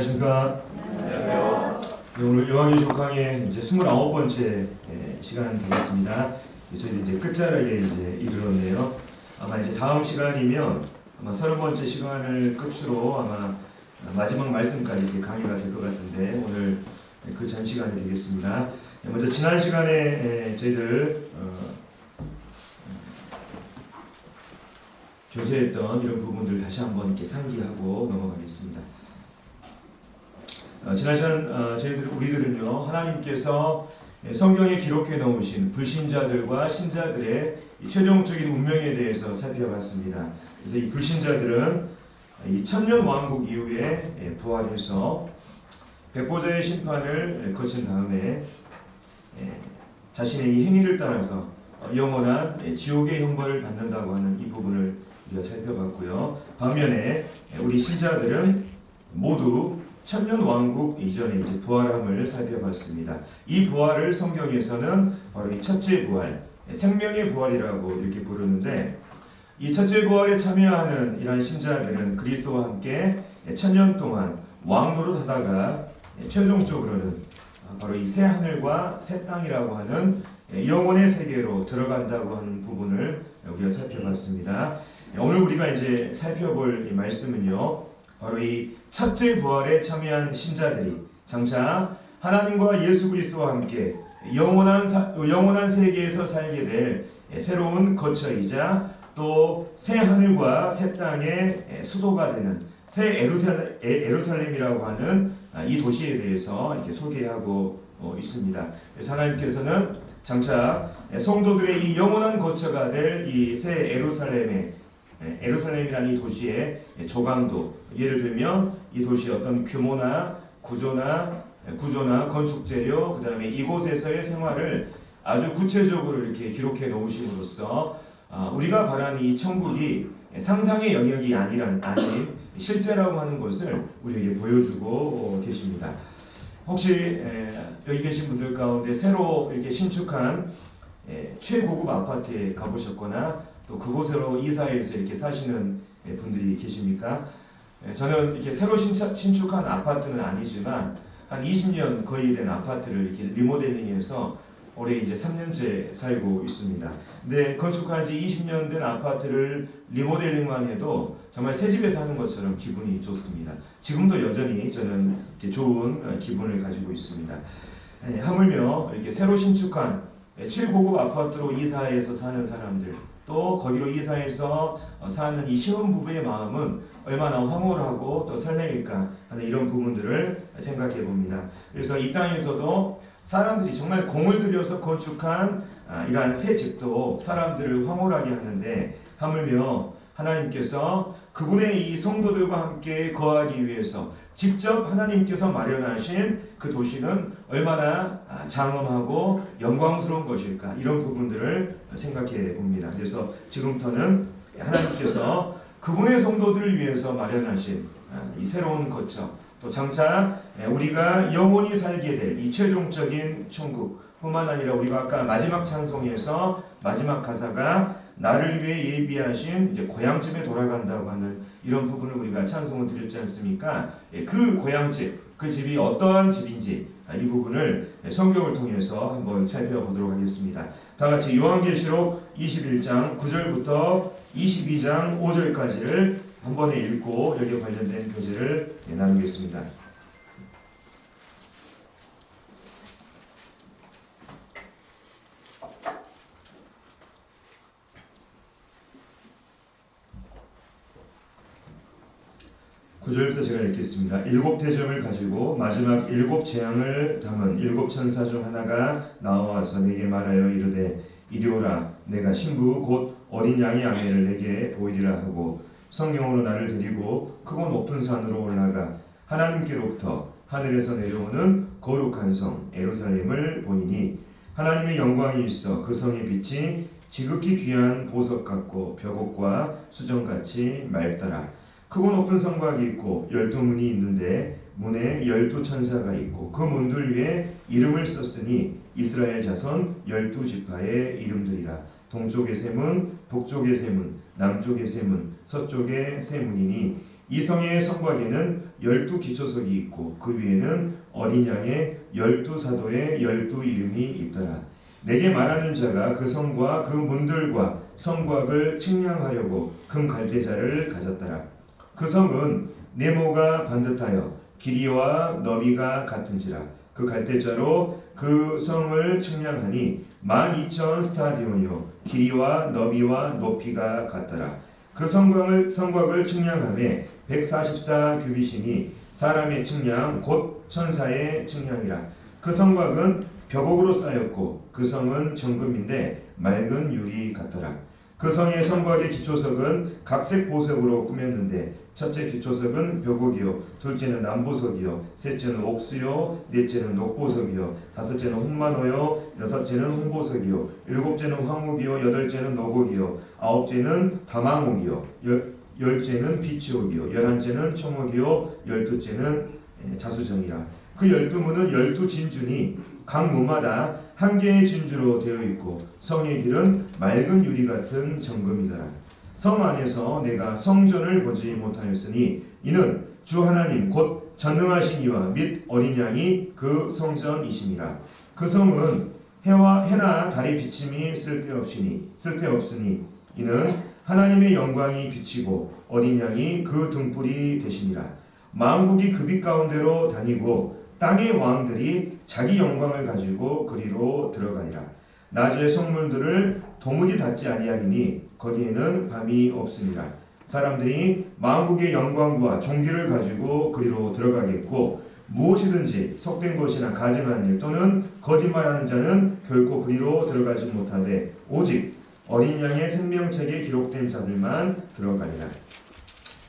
안녕하십니까. 안녕하세요. 네, 오늘 요한계시록 강의 이제 29번째 시간 되겠습니다. 저희 이제 끝자락에 이제 이르렀네요. 아마 이제 다음 시간이면 아마 30번째 시간을 끝으로 아마 마지막 말씀까지 이렇게 강의가 될 것 같은데 오늘 그 전 시간이 되겠습니다. 먼저 지난 시간에 저희들 교제했던 이런 부분들 다시 한번 이렇게 상기하고 넘어가겠습니다. 지난 시간 우리들은요 하나님께서 성경에 기록해 놓으신 불신자들과 신자들의 최종적인 운명에 대해서 살펴봤습니다. 그래서 이 불신자들은 이 천년 왕국 이후에 부활해서 백보자의 심판을 거친 다음에 자신의 이 행위를 따라서 영원한 지옥의 형벌을 받는다고 하는 이 부분을 우리가 살펴봤고요. 반면에 우리 신자들은 모두 천년 왕국 이전에 이제 부활함을 살펴봤습니다. 이 부활을 성경에서는 바로 이 첫째 부활, 생명의 부활이라고 이렇게 부르는데, 이 첫째 부활에 참여하는 이러한 신자들은 그리스도와 함께 천년 동안 왕노릇 하다가 최종적으로는 바로 이 새 하늘과 새 땅이라고 하는 영혼의 세계로 들어간다고 하는 부분을 우리가 살펴봤습니다. 오늘 우리가 이제 살펴볼 이 말씀은요, 바로 이 첫째 부활에 참여한 신자들이 장차 하나님과 예수 그리스도와 함께 영원한 세계에서 살게 될 새로운 거처이자 또 새 하늘과 새 땅의 수도가 되는 새 예루살렘이라고 하는 이 도시에 대해서 이렇게 소개하고 있습니다. 그래서 하나님께서는 장차 성도들의 이 영원한 거처가 될 이 새 예루살렘이라는 이 도시의 조강도, 예를 들면 이 도시의 어떤 규모나 구조나 건축 재료, 그 다음에 이곳에서의 생활을 아주 구체적으로 이렇게 기록해 놓으심으로써 우리가 바라는 이 천국이 상상의 영역이 아닌 실제라고 하는 것을 우리에게 보여주고 계십니다. 혹시 여기 계신 분들 가운데 새로 이렇게 신축한 최고급 아파트에 가보셨거나 또 그곳으로 이사해서 이렇게 사시는 분들이 계십니까? 저는 이렇게 새로 신축한 아파트는 아니지만 한 20년 거의 된 아파트를 이렇게 리모델링해서 올해 이제 3년째 살고 있습니다. 근데 건축한 지 20년 된 아파트를 리모델링만 해도 정말 새 집에 사는 것처럼 기분이 좋습니다. 지금도 여전히 저는 이렇게 좋은 기분을 가지고 있습니다. 하물며 이렇게 새로 신축한 최고급 아파트로 이사해서 사는 사람들, 또 거기로 이사해서 사는 이 신혼부부의 마음은 얼마나 황홀하고 또 설레일까 하는 이런 부분들을 생각해 봅니다. 그래서 이 땅에서도 사람들이 정말 공을 들여서 건축한 이러한 새 집도 사람들을 황홀하게 하는데, 하물며 하나님께서 그분의 이 성도들과 함께 거하기 위해서 직접 하나님께서 마련하신 그 도시는 얼마나 장엄하고 영광스러운 것일까, 이런 부분들을 생각해 봅니다. 그래서 지금부터는 하나님께서 그분의 성도들을 위해서 마련하신 이 새로운 거처, 또 장차 우리가 영원히 살게 될 이 최종적인 천국 뿐만 아니라, 우리가 아까 마지막 찬송에서 마지막 가사가 나를 위해 예비하신 이제 고향집에 돌아간다고 하는 이런 부분을 우리가 찬송을 드렸지 않습니까? 그 고향집, 그 집이 어떠한 집인지 이 부분을 성경을 통해서 한번 살펴보도록 하겠습니다. 다 같이 요한계시록 21장 9절부터 22장 5절까지를 한 번에 읽고 여기에 관련된 교제를 나누겠습니다. 구절부터 제가 읽겠습니다. 일곱 대접을 가지고 마지막 일곱 재앙을 담은 일곱 천사 중 하나가 나와서 내게 말하여 이르되 이리 오라. 내가 신부 곧 어린 양의 아내를 내게 보이리라 하고 성령으로 나를 데리고 크고 높은 산으로 올라가 하나님께로부터 하늘에서 내려오는 거룩한 성 예루살렘을 보이니 하나님의 영광이 있어 그 성의 빛이 지극히 귀한 보석 같고 벽옥과 수정같이 맑더라. 크고 높은 성곽이 있고 12문이 있는데 문에 12천사가 있고 그 문들 위에 이름을 썼으니 이스라엘 자손 12지파의 이름들이라. 동쪽의 세 문, 북쪽의 세 문, 남쪽의 세 문, 서쪽의 세 문이니 이 성의 성곽에는 12기초석이 있고 그 위에는 어린 양의 12사도의 12이름이 있더라. 내게 말하는 자가 그 성과 그 문들과 성곽을 측량하려고 금 갈대자를 가졌더라. 그 성은 네모가 반듯하여 길이와 너비가 같은지라. 그 갈대자로 그 성을 측량하니 12,000 스타디온이요 길이와 너비와 높이가 같더라. 그 성곽을 측량하매 144 규빗이니 사람의 측량 곧 천사의 측량이라. 그 성곽은 벽옥으로 쌓였고 그 성은 정금인데 맑은 유리 같더라. 그 성의 성곽의 기초석은 각색 보석으로 꾸몄는데 첫째 기초석은 벽옥이요 둘째는 남보석이요 셋째는 옥수요 넷째는 녹보석이요 다섯째는 홍만호요 여섯째는 홍보석이요 일곱째는 황옥이요 여덟째는 노곡이요 아홉째는 다망옥이요 열째는 비치옥이요 열한째는 청옥이요 열두째는 자수정이라. 그 12문은 12진주니 각 문마다 한 개의 진주로 되어 있고 성의 길은 맑은 유리 같은 정금이더라. 성 안에서 내가 성전을 보지 못하였으니 이는 주 하나님 곧 전능하신 이와 및 어린 양이 그 성전이시니라. 그 성은 해나 달의 비침이 쓸데없으니 이는 하나님의 영광이 비치고 어린 양이 그 등불이 되시니라. 만국이 그 빛 가운데로 다니고 땅의 왕들이 자기 영광을 가지고 그리로 들어가니라. 낮의 성문들을 도무지 닫지 아니하리니 거기에는 밤이 없으니라. 사람들이 만국의 영광과 존귀를 가지고 그리로 들어가겠고 무엇이든지 속된 것이나 가증한 일 또는 거짓말하는 자는 결코 그리로 들어가지 못하되 오직 어린 양의 생명책에 기록된 자들만 들어가리라.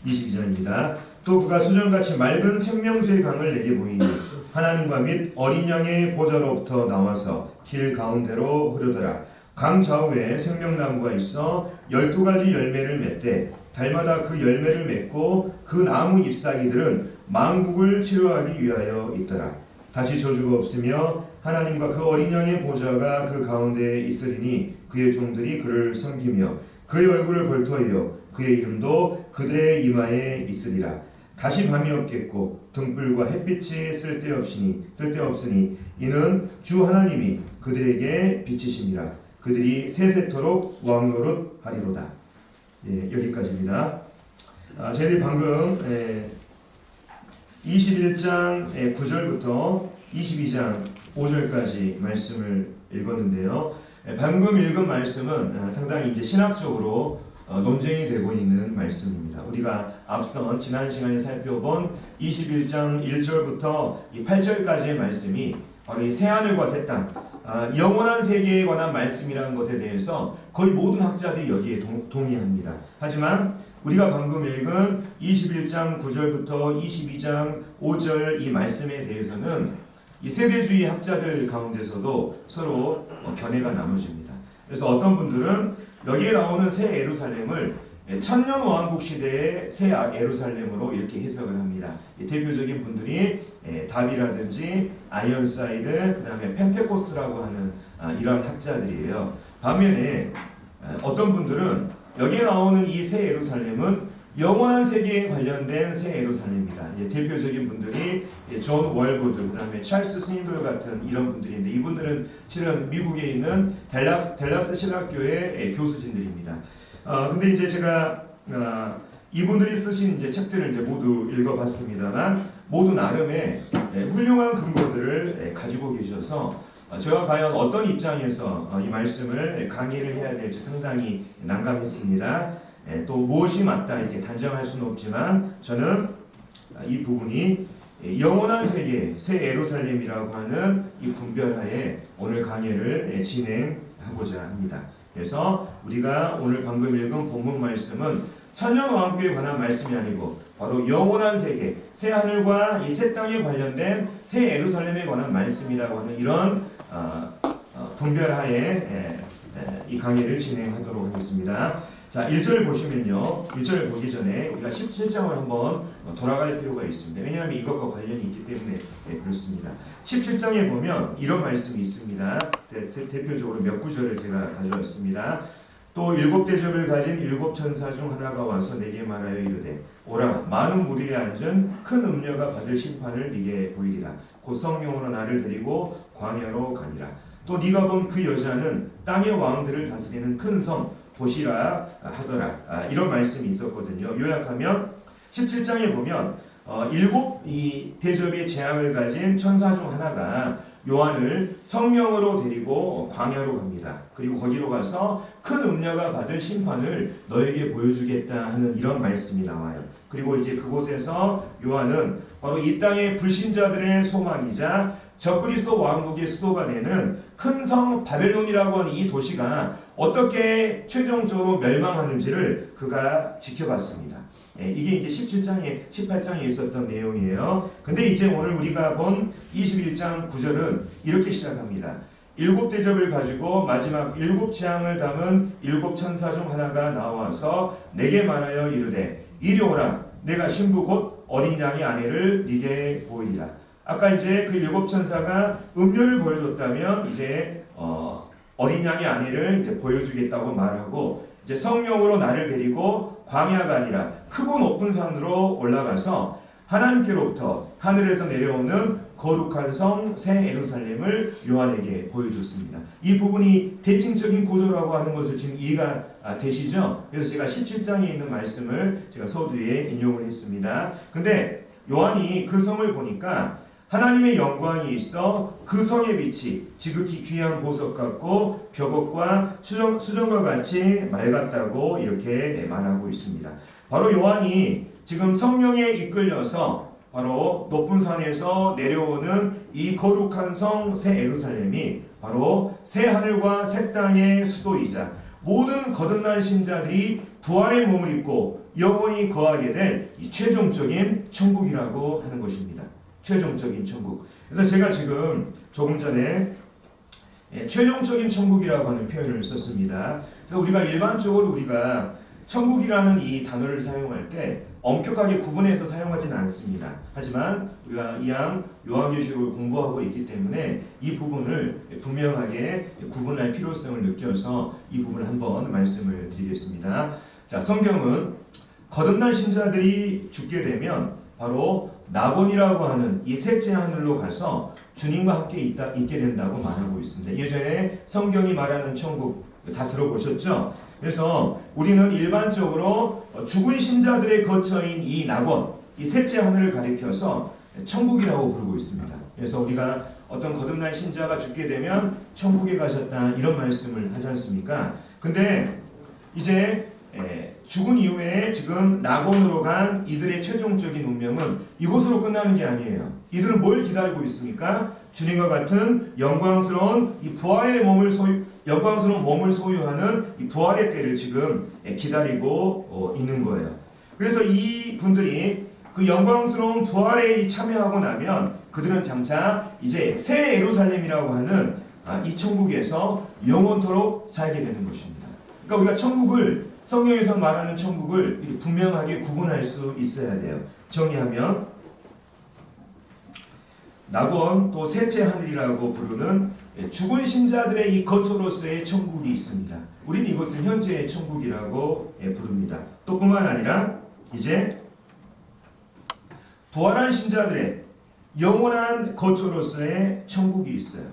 22절입니다. 또 그가 수정같이 맑은 생명수의 강을 내게 보이니 하나님과 및 어린 양의 보좌로부터 나와서 길 가운데로 흐르더라. 강 좌우에 생명나무가 있어 12가지 열매를 맺되 달마다 그 열매를 맺고 그 나무 잎사귀들은 만국을 치료하기 위하여 있더라. 다시 저주가 없으며 하나님과 그 어린 양의 보좌가 그 가운데에 있으리니 그의 종들이 그를 섬기며 그의 얼굴을 볼터이여 그의 이름도 그들의 이마에 있으리라. 다시 밤이 없겠고 등불과 햇빛이 쓸데없으니 이는 주 하나님이 그들에게 비치심이라. 그들이 세세토록 왕노릇 하리로다. 여기까지입니다. 저희들이 방금 21장 9절부터 22장 5절까지 말씀을 읽었는데요. 방금 읽은 말씀은 상당히 이제 신학적으로 논쟁이 되고 있는 말씀입니다. 우리가 앞선 지난 시간에 살펴본 21장 1절부터 8절까지의 말씀이 바로 이 새하늘과 새 땅, 영원한 세계에 관한 말씀이라는 것에 대해서 거의 모든 학자들이 여기에 동의합니다. 하지만 우리가 방금 읽은 21장 9절부터 22장 5절 이 말씀에 대해서는 이 세대주의 학자들 가운데서도 서로 견해가 나눠집니다. 그래서 어떤 분들은 여기에 나오는 새 예루살렘을 천년왕국 시대의 새 예루살렘으로 이렇게 해석을 합니다. 대표적인 분들이 답이라든지 아이언사이드, 그 다음에 펜테코스트라고 하는 이런 학자들이에요. 반면에 어떤 분들은 여기에 나오는 이 새 예루살렘은 영원한 세계에 관련된 새 예루살렘입니다. 이제 대표적인 분들이 존 월보드, 그 다음에 찰스 스윈돌 같은 이런 분들인데 이분들은 실은 미국에 있는 댈라스 신학교의 교수진들입니다. 근데 이제 제가 이분들이 쓰신 이제 책들을 이제 모두 읽어봤습니다만 모두 나름의 훌륭한 근거들을 가지고 계셔서 제가 과연 어떤 입장에서 이 말씀을 강의를 해야 될지 상당히 난감했습니다. 또 무엇이 맞다 이렇게 단정할 수는 없지만 저는 이 부분이 영원한 세계 새 예루살렘이라고 하는 이 분별하에 오늘 강의를 진행하고자 합니다. 그래서 우리가 오늘 방금 읽은 본문 말씀은 천년왕국에 관한 말씀이 아니고 바로 영원한 세계 새 하늘과 이 새 땅에 관련된 새 예루살렘에 관한 말씀이라고 하는 이런 분별하에 이 강의를 진행하도록 하겠습니다. 자, 1절 보시면요. 1절 보기 전에 우리가 17장을 한번 돌아갈 필요가 있습니다. 왜냐하면 이것과 관련이 있기 때문에 그렇습니다. 17장에 보면 이런 말씀이 있습니다. 대표적으로 몇 구절을 제가 가져왔습니다. 또 7대접을 가진 7천사 중 하나가 와서 내게 말하여 이르되 오라 많은 무리에 앉은 큰 음녀가 받을 심판을 네게 보이리라. 곧 성령으로 나를 데리고 광야로 가니라. 또 네가 본 그 여자는 땅의 왕들을 다스리는 큰 성 보시라 하더라. 이런 말씀이 있었거든요. 요약하면 17장에 보면 7 대접의 재앙을 가진 천사 중 하나가 요한을 성령으로 데리고 광야로 갑니다. 그리고 거기로 가서 큰 음녀가 받을 심판을 너에게 보여주겠다 하는 이런 말씀이 나와요. 그리고 이제 그곳에서 요한은 바로 이 땅의 불신자들의 소망이자 적그리스도 왕국의 수도가 되는 큰 성 바벨론이라고 하는 이 도시가 어떻게 최종적으로 멸망하는지를 그가 지켜봤습니다. 이게 이제 17장에 18장에 있었던 내용이에요. 근데 이제 오늘 우리가 본 21장 9절은 이렇게 시작합니다. 7대접을 가지고 마지막 7재앙을 담은 7천사 중 하나가 나와서 내게 말하여 이르되 이리 오라 내가 신부 곧 어린 양의 아내를 네게 보이리라. 아까 이제 그 7천사가 음료를 보여줬다면 이제 어린 양의 아내를 이제 보여주겠다고 말하고 이제 성령으로 나를 데리고 광야가 아니라 크고 높은 산으로 올라가서 하나님께로부터 하늘에서 내려오는 거룩한 성 새 예루살렘을 요한에게 보여줬습니다. 이 부분이 대칭적인 구조라고 하는 것을 지금 이해가 되시죠? 그래서 제가 17장에 있는 말씀을 제가 서두에 인용을 했습니다. 근데 요한이 그 성을 보니까 하나님의 영광이 있어 그 성의 빛이 지극히 귀한 보석 같고 벽옥과 수정과 같이 맑았다고 이렇게 말하고 있습니다. 바로 요한이 지금 성령에 이끌려서 바로 높은 산에서 내려오는 이 거룩한 성 새 예루살렘이 바로 새 하늘과 새 땅의 수도이자 모든 거듭난 신자들이 부활의 몸을 입고 영원히 거하게 될 이 최종적인 천국이라고 하는 것입니다. 최종적인 천국. 그래서 제가 지금 조금 전에 최종적인 천국이라고 하는 표현을 썼습니다. 그래서 우리가 일반적으로 우리가 천국이라는 이 단어를 사용할 때 엄격하게 구분해서 사용하지는 않습니다. 하지만 우리가 이왕 요한계시록을 공부하고 있기 때문에 이 부분을 분명하게 구분할 필요성을 느껴서 이 부분을 한번 말씀을 드리겠습니다. 자, 성경은 거듭난 신자들이 죽게 되면 바로 낙원이라고 하는 이 셋째 하늘로 가서 주님과 함께 있게 된다고 말하고 있습니다. 예전에 성경이 말하는 천국 다 들어보셨죠? 그래서 우리는 일반적으로 죽은 신자들의 거처인 이 낙원, 이 셋째 하늘을 가리켜서 천국이라고 부르고 있습니다. 그래서 우리가 어떤 거듭난 신자가 죽게 되면 천국에 가셨다 이런 말씀을 하지 않습니까? 근데 이제 죽은 이후에 지금 낙원으로 간 이들의 최종적인 운명은 이곳으로 끝나는 게 아니에요. 이들은 뭘 기다리고 있습니까? 주님과 같은 영광스러운 이 부활의 영광스러운 몸을 소유하는 이 부활의 때를 지금 기다리고 있는 거예요. 그래서 이 분들이 그 영광스러운 부활에 참여하고 나면 그들은 장차 이제 새 예루살렘이라고 하는 이 천국에서 영원토록 살게 되는 것입니다. 그러니까 우리가 천국을 성경에서 말하는 천국을 이렇게 분명하게 구분할 수 있어야 돼요. 정의하면 낙원 또 셋째 하늘이라고 부르는 죽은 신자들의 이 거처로서의 천국이 있습니다. 우리는 이것을 현재의 천국이라고 부릅니다. 또 뿐만 아니라 이제 부활한 신자들의 영원한 거처로서의 천국이 있어요.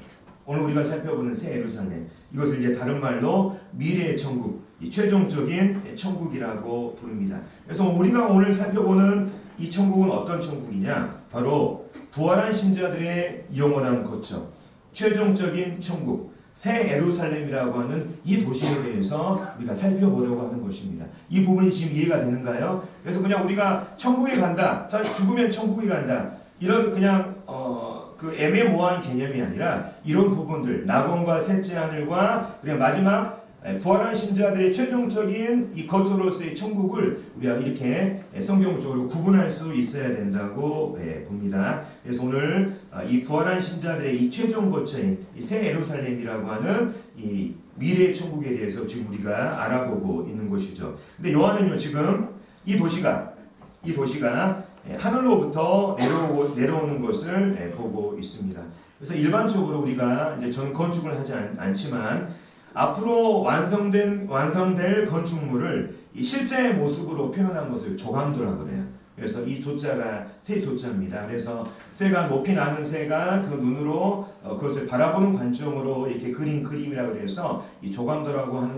오늘 우리가 살펴보는 새 예루살렘, 이것을 이제 다른 말로 미래의 천국, 이 최종적인 천국이라고 부릅니다. 그래서 우리가 오늘 살펴보는 이 천국은 어떤 천국이냐? 바로 부활한 신자들의 영원한 거처, 최종적인 천국, 새 예루살렘이라고 하는 이 도시에 대해서 우리가 살펴보려고 하는 것입니다. 이 부분이 지금 이해가 되는가요? 그래서 그냥 우리가 천국에 간다, 죽으면 천국에 간다, 이런 그냥 그 애매모호한 개념이 아니라 이런 부분들, 낙원과 셋째 하늘과 그리고 마지막 부활한 신자들의 최종적인 이 거처로서의 천국을 우리가 이렇게 성경적으로 구분할 수 있어야 된다고 봅니다. 그래서 오늘 이 부활한 신자들의 이 최종 거처인 이 새 예루살렘이라고 하는 이 미래의 천국에 대해서 지금 우리가 알아보고 있는 것이죠. 근데 요한은요, 지금 이 도시가 하늘로부터 내려오는 것을 보고 있습니다. 그래서 일반적으로 우리가 이제 저는 건축을 하지 않지만 앞으로 완성될 건축물을 이 실제 모습으로 표현한 것을 조감도라고 그래요. 그래서 이 조자가 새 조자입니다. 그래서 새가 높이 나는 새가 그 눈으로 그것을 바라보는 관점으로 이렇게 그린 그림이라고 그래서 이 조감도라고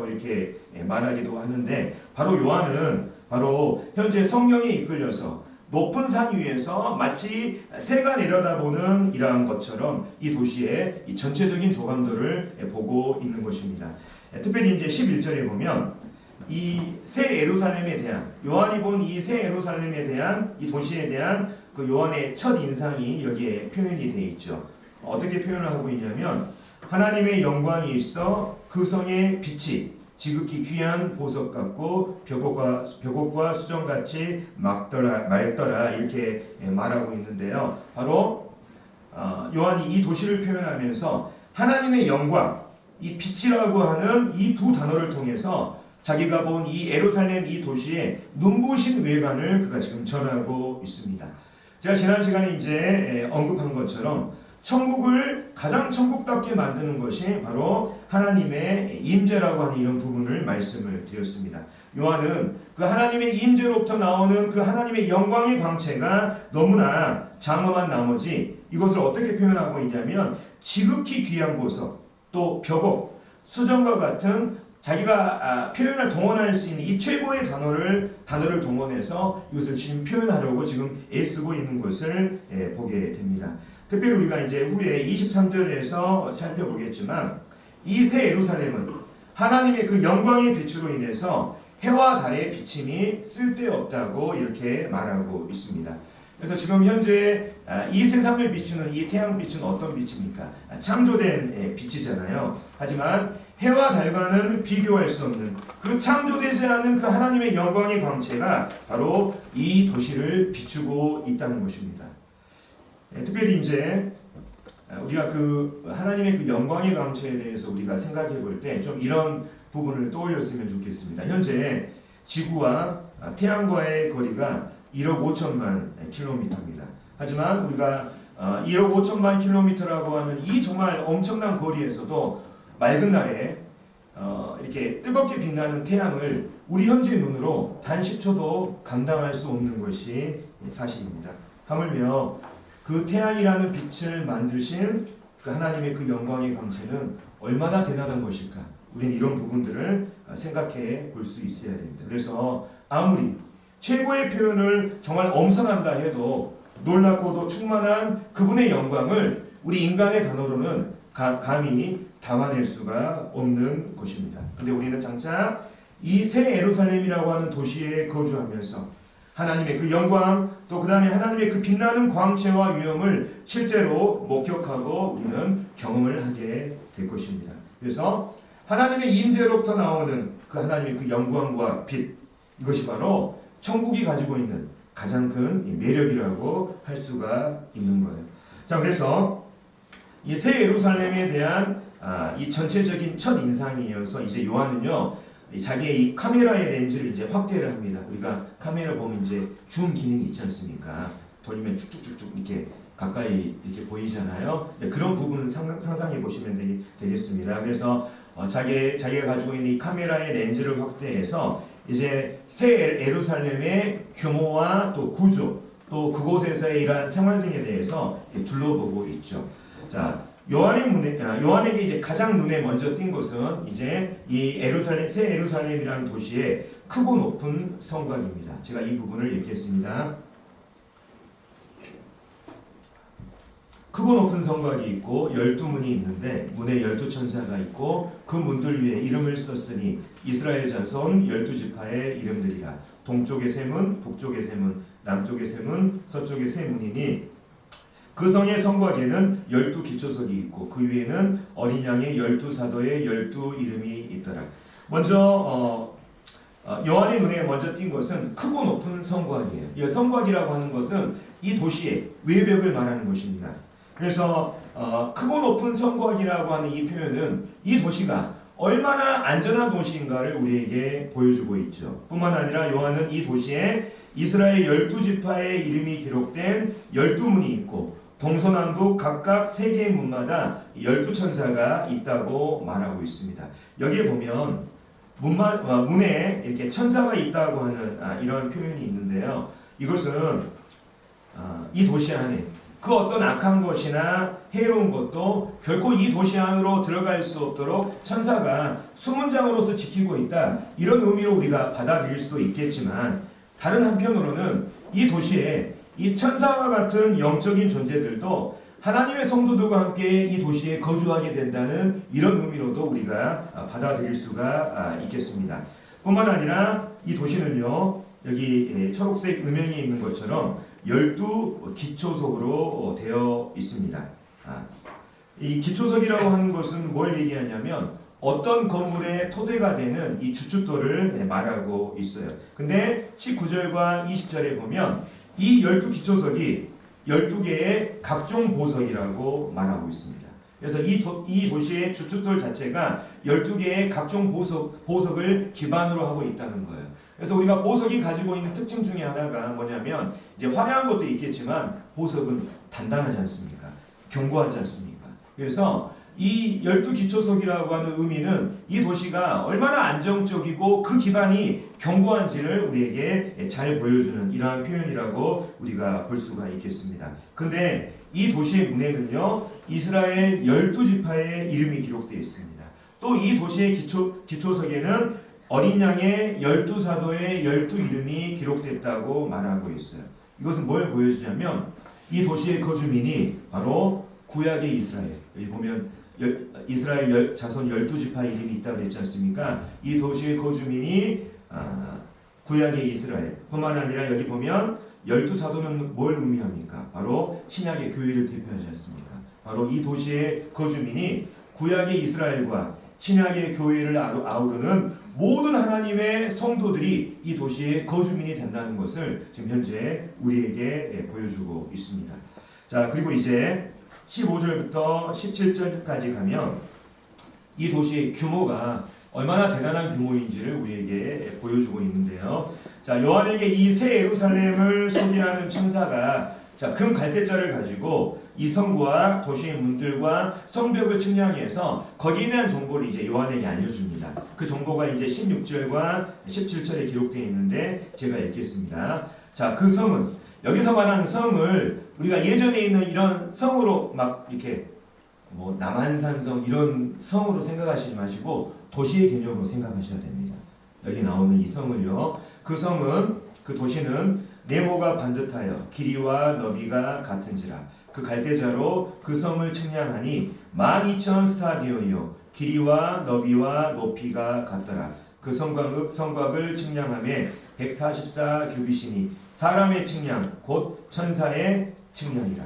이렇게 말하기도 하는데, 바로 요한은 바로 현재 성령에 이끌려서 높은 산 위에서 마치 새가 내려다보는 이러한 것처럼 이 도시의 이 전체적인 조감도를 보고 있는 것입니다. 특별히 이제 11절에 보면 이 새 예루살렘에 대한, 요한이 본 이 새 예루살렘에 대한, 이 도시에 대한 그 요한의 첫 인상이 여기에 표현이 되어 있죠. 어떻게 표현을 하고 있냐면, 하나님의 영광이 있어 그 성의 빛이 지극히 귀한 보석 같고 벽옥과 수정같이 맑더라 이렇게 말하고 있는데요. 바로 요한이 이 도시를 표현하면서 하나님의 영광, 이 빛이라고 하는 이 두 단어를 통해서 자기가 본 이 예루살렘 이 도시의 눈부신 외관을 그가 지금 전하고 있습니다. 제가 지난 시간에 이제 언급한 것처럼 천국을 가장 천국답게 만드는 것이 바로 하나님의 임재라고 하는 이런 부분을 말씀을 드렸습니다. 요한은 그 하나님의 임재로부터 나오는 그 하나님의 영광의 광채가 너무나 장엄한 나머지 이것을 어떻게 표현하고 있냐면, 지극히 귀한 보석, 또 벽옥, 수정과 같은 자기가 표현을 동원할 수 있는 이 최고의 단어를 동원해서 이것을 지금 표현하려고 지금 애쓰고 있는 것을 보게 됩니다. 특별히 우리가 이제 후에 23절에서 살펴보겠지만, 이 새 예루살렘은 하나님의 그 영광의 빛으로 인해서 해와 달의 비침이 쓸데없다고 이렇게 말하고 있습니다. 그래서 지금 현재 이 세상을 비추는 이 태양빛은 어떤 빛입니까? 창조된 빛이잖아요. 하지만 해와 달과는 비교할 수 없는 그 창조되지 않은 그 하나님의 영광의 광채가 바로 이 도시를 비추고 있다는 것입니다. 특별히 이제 우리가 그 하나님의 그 영광의 광채에 대해서 우리가 생각해 볼 때 좀 이런 부분을 떠올렸으면 좋겠습니다. 현재 지구와 태양과의 거리가 1억 5천만 킬로미터입니다. 하지만 우리가 1억 5천만 킬로미터라고 하는 이 정말 엄청난 거리에서도 맑은 날에 이렇게 뜨겁게 빛나는 태양을 우리 현재 눈으로 단 10초도 감당할 수 없는 것이 사실입니다. 하물며 그 태양이라는 빛을 만드신 그 하나님의 그 영광의 광채는 얼마나 대단한 것일까? 우리는 이런 부분들을 생각해 볼 수 있어야 됩니다. 그래서 아무리 최고의 표현을 정말 엄선한다 해도 놀랍고도 충만한 그분의 영광을 우리 인간의 단어로는 감히 담아낼 수가 없는 것입니다. 그런데 우리는 장차 이 새 예루살렘이라고 하는 도시에 거주하면서 하나님의 그 영광, 또 그 다음에 하나님의 그 빛나는 광채와 위엄을 실제로 목격하고 우리는 경험을 하게 될 것입니다. 그래서 하나님의 임재로부터 나오는 그 하나님의 그 영광과 빛, 이것이 바로 천국이 가지고 있는 가장 큰 매력이라고 할 수가 있는 거예요. 자, 그래서 이 새 예루살렘에 대한 이 전체적인 첫 인상에 이어서 이제 요한은요, 자기의 이 카메라의 렌즈를 이제 확대를 합니다. 우리가 카메라 보면 이제 줌 기능이 있지 않습니까? 돌리면 쭉쭉쭉쭉 이렇게 가까이 이렇게 보이잖아요. 그런 부분을 상상해 보시면 되겠습니다. 그래서 자기가 가지고 있는 이 카메라의 렌즈를 확대해서 이제 새 예루살렘의 규모와 또 구조, 또 그곳에서의 이러한 생활 등에 대해서 둘러보고 있죠. 자, 요한에게 이제 가장 눈에 먼저 띈 것은 이제 이 새 예루살렘이라는 도시의 크고 높은 성곽입니다. 제가 이 부분을 얘기했습니다. 크고 높은 성곽이 있고 12문이 있는데 문에 12천사가 있고 그 문들 위에 이름을 썼으니 이스라엘 자손 12지파의 이름들이라. 동쪽의 세 문, 북쪽의 세 문, 남쪽의 세 문, 서쪽의 세 문이니 그 성의 성곽에는 12기초석이 있고 그 위에는 어린 양의 12사도의 12이름이 있더라. 먼저 요한의 눈에 먼저 띈 것은 크고 높은 성곽이에요. 이 성곽이라고 하는 것은 이 도시의 외벽을 말하는 것입니다. 그래서 크고 높은 성곽이라고 하는 이 표현은 이 도시가 얼마나 안전한 도시인가를 우리에게 보여주고 있죠. 뿐만 아니라 요한은 이 도시에 이스라엘 12지파의 이름이 기록된 12문이 있고 동서남북 각각 3개의 문마다 12천사가 있다고 말하고 있습니다. 여기에 보면 문에 이렇게 천사가 있다고 하는 이런 표현이 있는데요. 이것은 이 도시 안에 그 어떤 악한 것이나 해로운 것도 결코 이 도시 안으로 들어갈 수 없도록 천사가 수문장으로서 지키고 있다. 이런 의미로 우리가 받아들일 수도 있겠지만 다른 한편으로는 이 도시에 이 천사와 같은 영적인 존재들도 하나님의 성도들과 함께 이 도시에 거주하게 된다는 이런 의미로도 우리가 받아들일 수가 있겠습니다. 뿐만 아니라 이 도시는요, 여기 초록색 음영이 있는 것처럼 12기초석으로 되어 있습니다. 이 기초석이라고 하는 것은 뭘 얘기하냐면 어떤 건물의 토대가 되는 이 주춧돌을 말하고 있어요. 근데 19절과 20절에 보면 이 12기초석이 12개의 각종 보석이라고 말하고 있습니다. 그래서 이 도시의 주춧돌 자체가 12개의 각종 보석을 기반으로 하고 있다는 거예요. 그래서 우리가 보석이 가지고 있는 특징 중에 하나가 뭐냐면 이제 화려한 것도 있겠지만 보석은 단단하지 않습니까? 견고하지 않습니까? 그래서 이 12기초석이라고 하는 의미는 이 도시가 얼마나 안정적이고 그 기반이 견고한지를 우리에게 잘 보여주는 이러한 표현이라고 우리가 볼 수가 있겠습니다. 근데 이 도시의 문에는요, 이스라엘 12지파의 이름이 기록되어 있습니다. 또 이 도시의 기초석에는 어린 양의 12사도의 12이름이 기록됐다고 말하고 있어요. 이것은 뭘 보여주냐면 이 도시의 거주민이 바로 구약의 이스라엘, 여기 보면 이스라엘 자손 12지파 이름이 있다고 했지 않습니까? 이 도시의 거주민이 구약의 이스라엘 뿐만 아니라 여기 보면 12사도는 뭘 의미합니까? 바로 신약의 교회를 대표하지 않습니까? 바로 이 도시의 거주민이 구약의 이스라엘과 신약의 교회를 아우르는 모든 하나님의 성도들이 이 도시의 거주민이 된다는 것을 지금 현재 우리에게 보여주고 있습니다. 자, 그리고 이제 15절부터 17절까지 가면 이 도시의 규모가 얼마나 대단한 규모인지를 우리에게 보여주고 있는데요. 자, 요한에게 이 새 예루살렘을 소개하는 천사가 금 갈대자를 가지고 이 성과 도시의 문들과 성벽을 측량해서 거기에 대한 정보를 이제 요한에게 알려줍니다. 그 정보가 이제 16절과 17절에 기록되어 있는데 제가 읽겠습니다. 자, 그 성은 여기서 말하는 성을 우리가 예전에 있는 이런 성으로 막 이렇게 뭐 남한산성 이런 성으로 생각하시지 마시고 도시의 개념으로 생각하셔야 됩니다. 여기 나오는 이 성을요. 그 성은 그 도시는 네모가 반듯하여 길이와 너비가 같은지라 그 갈대자로 그 성을 측량하니 12,000 스타디온이요 길이와 너비와 높이가 같더라. 그 성곽을 측량함에 144 규빗이니 사람의 측량 곧 천사의 측량이라.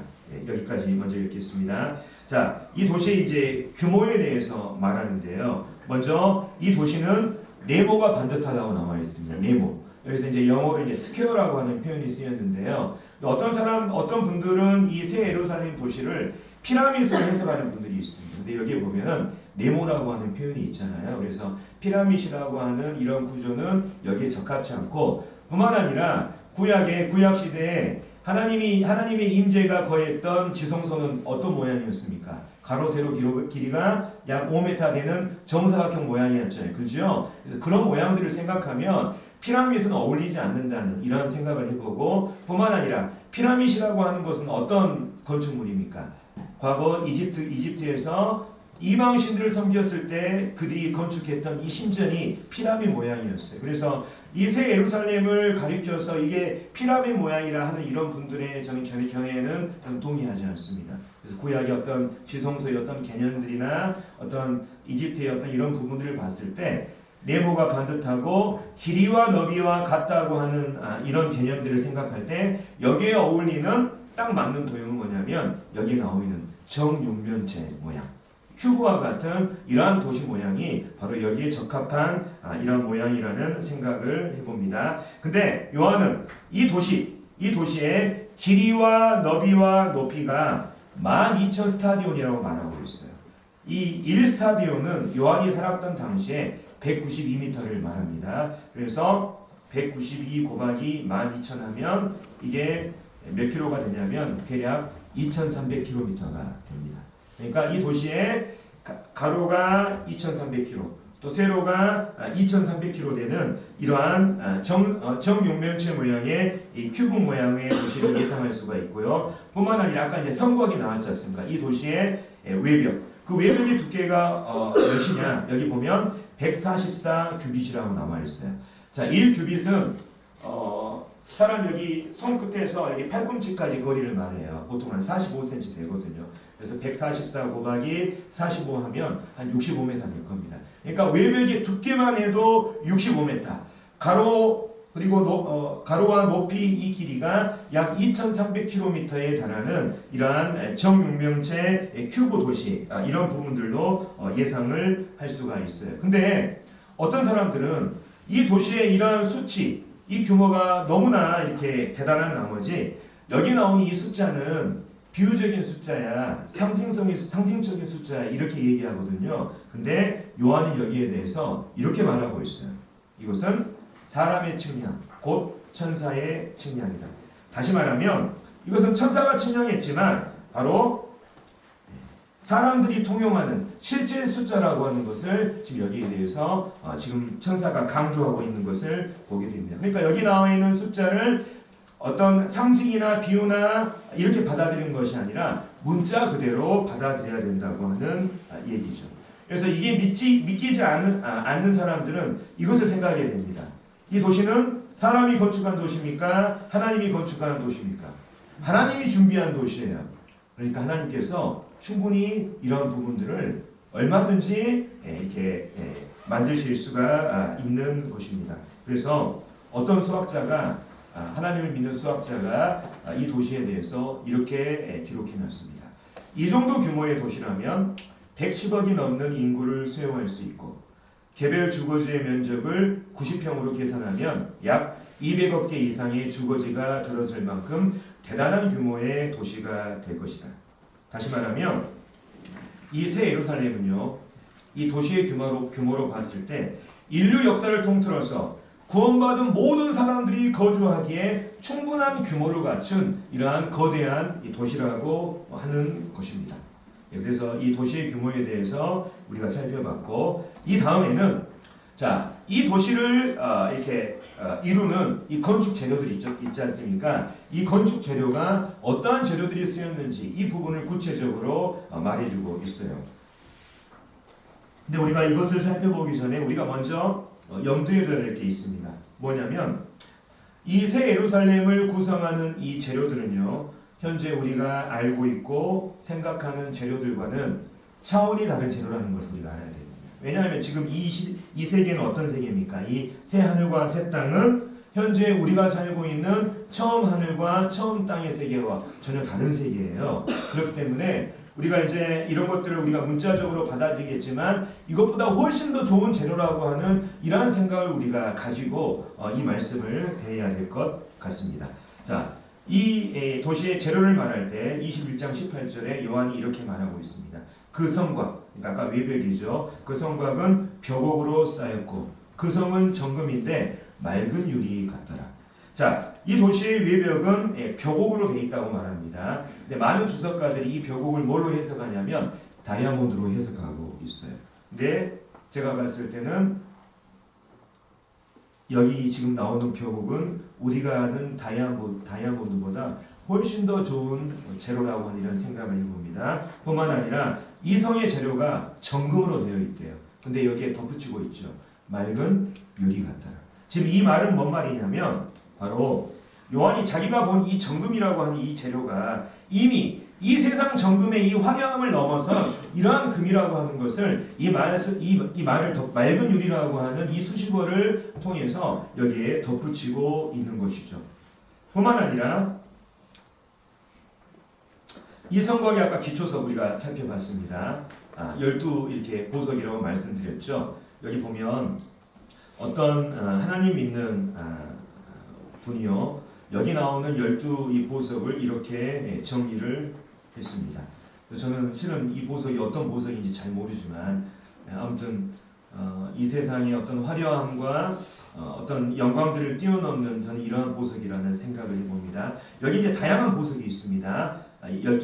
여기까지 먼저 읽겠습니다. 자, 이 도시의 이제 규모에 대해서 말하는데요. 먼저 이 도시는 네모가 반듯하다고 나와 있습니다. 네모. 여기서 이제 영어로 이제 스퀘어라고 하는 표현이 쓰였는데요. 어떤 분들은 이 새 예루살렘 도시를 피라미드로 해석하는 분들이 있습니다. 근데 여기에 보면은 네모라고 하는 표현이 있잖아요. 그래서 피라미드라고 하는 이런 구조는 여기에 적합치 않고 뿐만 아니라 구약 시대에 하나님의 임재가 거했던 지성소는 어떤 모양이었습니까? 가로 세로 길이가 약 5m 되는 정사각형 모양이었잖아요. 그죠? 그래서 그런 모양들을 생각하면 피라미드는 어울리지 않는다는 이런 생각을 해보고 뿐만 아니라 피라미드라고 하는 것은 어떤 건축물입니까? 과거 이집트에서 이방신들을 섬겼을 때 그들이 건축했던 이 신전이 피라미드 모양이었어요. 그래서 이 새 예루살렘을 가리켜서 이게 피라미드 모양이라 하는 이런 분들의 저는 견해에는 저는 동의하지 않습니다. 그래서 구약의 어떤 지성소의 어떤 개념들이나 어떤 이집트의 어떤 이런 부분들을 봤을 때 네모가 반듯하고 길이와 너비와 같다고 하는 이런 개념들을 생각할 때 여기에 어울리는 딱 맞는 도형은 뭐냐면 여기에 나오는 정육면체 모양. 큐브와 같은 이러한 도시 모양이 바로 여기에 적합한 이런 모양이라는 생각을 해봅니다. 근데 요한은 이 도시의 길이와 너비와 높이가 12,000 스타디온이라고 말하고 있어요. 이 1스타디온은 요한이 살았던 당시에 192m를 말합니다. 그래서 192 곱하기 12,000 하면 이게 몇 킬로가 되냐면 대략 2,300km가 됩니다. 그러니까 이 도시의 가로가 2,300km, 또 세로가 2,300km 되는 이러한 정육면체 모양의 이 큐브 모양의 도시를 예상할 수가 있고요. 뿐만 아니라 아까 이제 성곽이 나왔지 않습니까? 이 도시의 외벽, 그 외벽의 두께가 몇이냐? 여기 보면 144 규빗이라고 나와 있어요. 자, 1 규빗은 사람 여기 손끝에서 여기 팔꿈치까지 거리를 말해요. 보통 한 45cm 되거든요. 그래서 144 곱하기 45 하면 한 65m 될 겁니다. 그러니까 외벽의 두께만 해도 65m. 가로와 높이 이 길이가 약 2,300km에 달하는 이러한 정육면체 큐브 도시, 이런 부분들도 예상을 할 수가 있어요. 근데 어떤 사람들은 이 도시의 이러한 수치, 이 규모가 너무나 이렇게 대단한 나머지 여기 나오는 이 숫자는 비유적인 숫자야, 상징적인 숫자야, 이렇게 얘기하거든요. 근데 요한은 여기에 대해서 이렇게 말하고 있어요. 이것은 사람의 측량, 곧 천사의 측량이다. 다시 말하면 이것은 천사가 측량했지만 바로 사람들이 통용하는 실제 숫자라고 하는 것을 지금 여기에 대해서 지금 천사가 강조하고 있는 것을 보게 됩니다. 그러니까 여기 나와 있는 숫자를 어떤 상징이나 비유나 이렇게 받아들이는 것이 아니라 문자 그대로 받아들여야 된다고 하는 얘기죠. 그래서 이게 믿기지 않는 사람들은 이것을 생각하게 됩니다. 이 도시는 사람이 건축한 도시입니까? 하나님이 건축한 도시입니까? 하나님이 준비한 도시예요. 그러니까 하나님께서 충분히 이런 부분들을 얼마든지 이렇게 만드실 수가 있는 것입니다. 그래서 어떤 수학자가 하나님을 믿는 수학자가 이 도시에 대해서 이렇게 기록해놨습니다. 이 정도 규모의 도시라면 110억이 넘는 인구를 수용할 수 있고 개별 주거지의 면적을 90평으로 계산하면 약 200억 개 이상의 주거지가 들어설 만큼 대단한 규모의 도시가 될 것이다. 다시 말하면 이 새 예루살렘은요, 이 도시의 규모로 봤을 때 인류 역사를 통틀어서 구원받은 모든 사람들이 거주하기에 충분한 규모를 갖춘 이러한 거대한 이 도시라고 하는 것입니다. 그래서 이 도시의 규모에 대해서 우리가 살펴봤고, 이 다음에는 이 도시를 이렇게 이루는 이 건축 재료들이 있지 않습니까? 이 건축 재료가 어떠한 재료들이 쓰였는지 이 부분을 구체적으로 말해주고 있어요. 근데 우리가 이것을 살펴보기 전에 우리가 먼저 염두에 둬야 될 게 있습니다. 뭐냐면 이 새 예루살렘을 구성하는 이 재료들은요, 현재 우리가 알고 있고 생각하는 재료들과는 차원이 다른 재료라는 것을 우리가 알아야 됩니다. 왜냐하면 지금 이 세계는 어떤 세계입니까? 이 새 하늘과 새 땅은 현재 우리가 살고 있는 처음 하늘과 처음 땅의 세계와 전혀 다른 세계예요. 그렇기 때문에 우리가 이제 이런 것들을 우리가 문자적으로 받아들이겠지만 이것보다 훨씬 더 좋은 재료라고 하는 이러한 생각을 우리가 가지고 이 말씀을 대해야 될 것 같습니다. 자, 이 도시의 재료를 말할 때 21장 18절에 요한이 이렇게 말하고 있습니다. 그 성곽, 그러니까 아까 외벽이죠. 그 성곽은 벽옥으로 쌓였고 그 성은 정금인데 맑은 유리 같더라. 자, 이 도시의 외벽은 벽옥으로 되어 있다고 말합니다. 근데 많은 주석가들이 이 벽옥을 뭘로 해석하냐면 다이아몬드로 해석하고 있어요. 근데 제가 봤을 때는 여기 지금 나오는 벽옥은 우리가 아는 다이아몬드보다 훨씬 더 좋은 재료라고 하는 이런 생각을 해봅니다. 뿐만 아니라 이 성의 재료가 정금으로 되어 있대요. 근데 여기에 덧붙이고 있죠. 맑은 유리 같더라. 지금 이 말은 뭔 말이냐면 바로 요한이 자기가 본 이 정금이라고 하는 이 재료가 이미 이 세상 정금의 이 화려함을 넘어서 이러한 금이라고 하는 것을 이 말을 더 맑은 유리라고 하는 이 수식어를 통해서 여기에 덧붙이고 있는 것이죠. 뿐만 아니라 이 성곽이 아까 기초석 우리가 살펴봤습니다. 12 이렇게 보석이라고 말씀드렸죠. 여기 보면 어떤 하나님 믿는 분이요, 여기 나오는 12 이 보석을 이렇게 정리를 했습니다. 저는 실은 이 보석이 어떤 보석인지 잘 모르지만 아무튼 이 세상의 어떤 화려함과 어떤 영광들을 뛰어넘는 저는 이러한 보석이라는 생각을 해봅니다. 여기 이제 다양한 보석이 있습니다.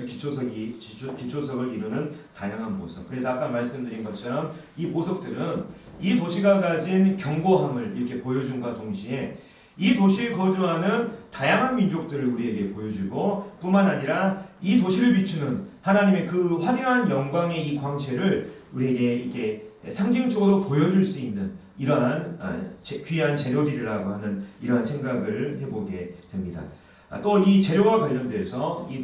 기초석을 이루는 다양한 보석. 그래서 아까 말씀드린 것처럼 이 보석들은 이 도시가 가진 견고함을 이렇게 보여준과 동시에 이 도시에 거주하는 다양한 민족들을 우리에게 보여주고, 뿐만 아니라 이 도시를 비추는 하나님의 그 화려한 영광의 이 광채를 우리에게 이렇게 상징적으로 보여줄 수 있는 이러한 귀한 재료들이라고 하는 이러한 생각을 해보게 됩니다. 또 이 재료와 관련돼서 이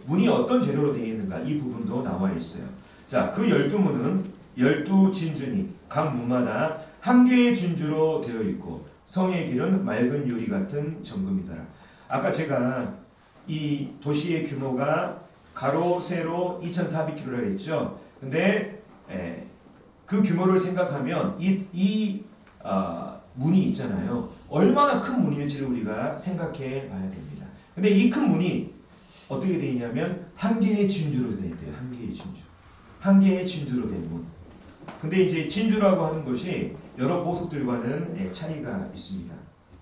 문이 어떤 재료로 되어 있는가, 이 부분도 나와 있어요. 자, 그 12문은 12진주니 각 문마다 한 개의 진주로 되어 있고 성의 길은 맑은 유리 같은 정금이더라. 아까 제가 이 도시의 규모가 가로 세로 2,400km라 했죠. 근데 그 규모를 생각하면 문이 있잖아요. 얼마나 큰 문일지를 우리가 생각해 봐야 됩니다. 근데 이 큰 문이 어떻게 되어 있냐면 한 개의 진주로 되어 있대요. 한 개의 진주. 한 개의 진주로 된 문. 근데 이제 진주라고 하는 것이 여러 보석들과는 차이가 있습니다.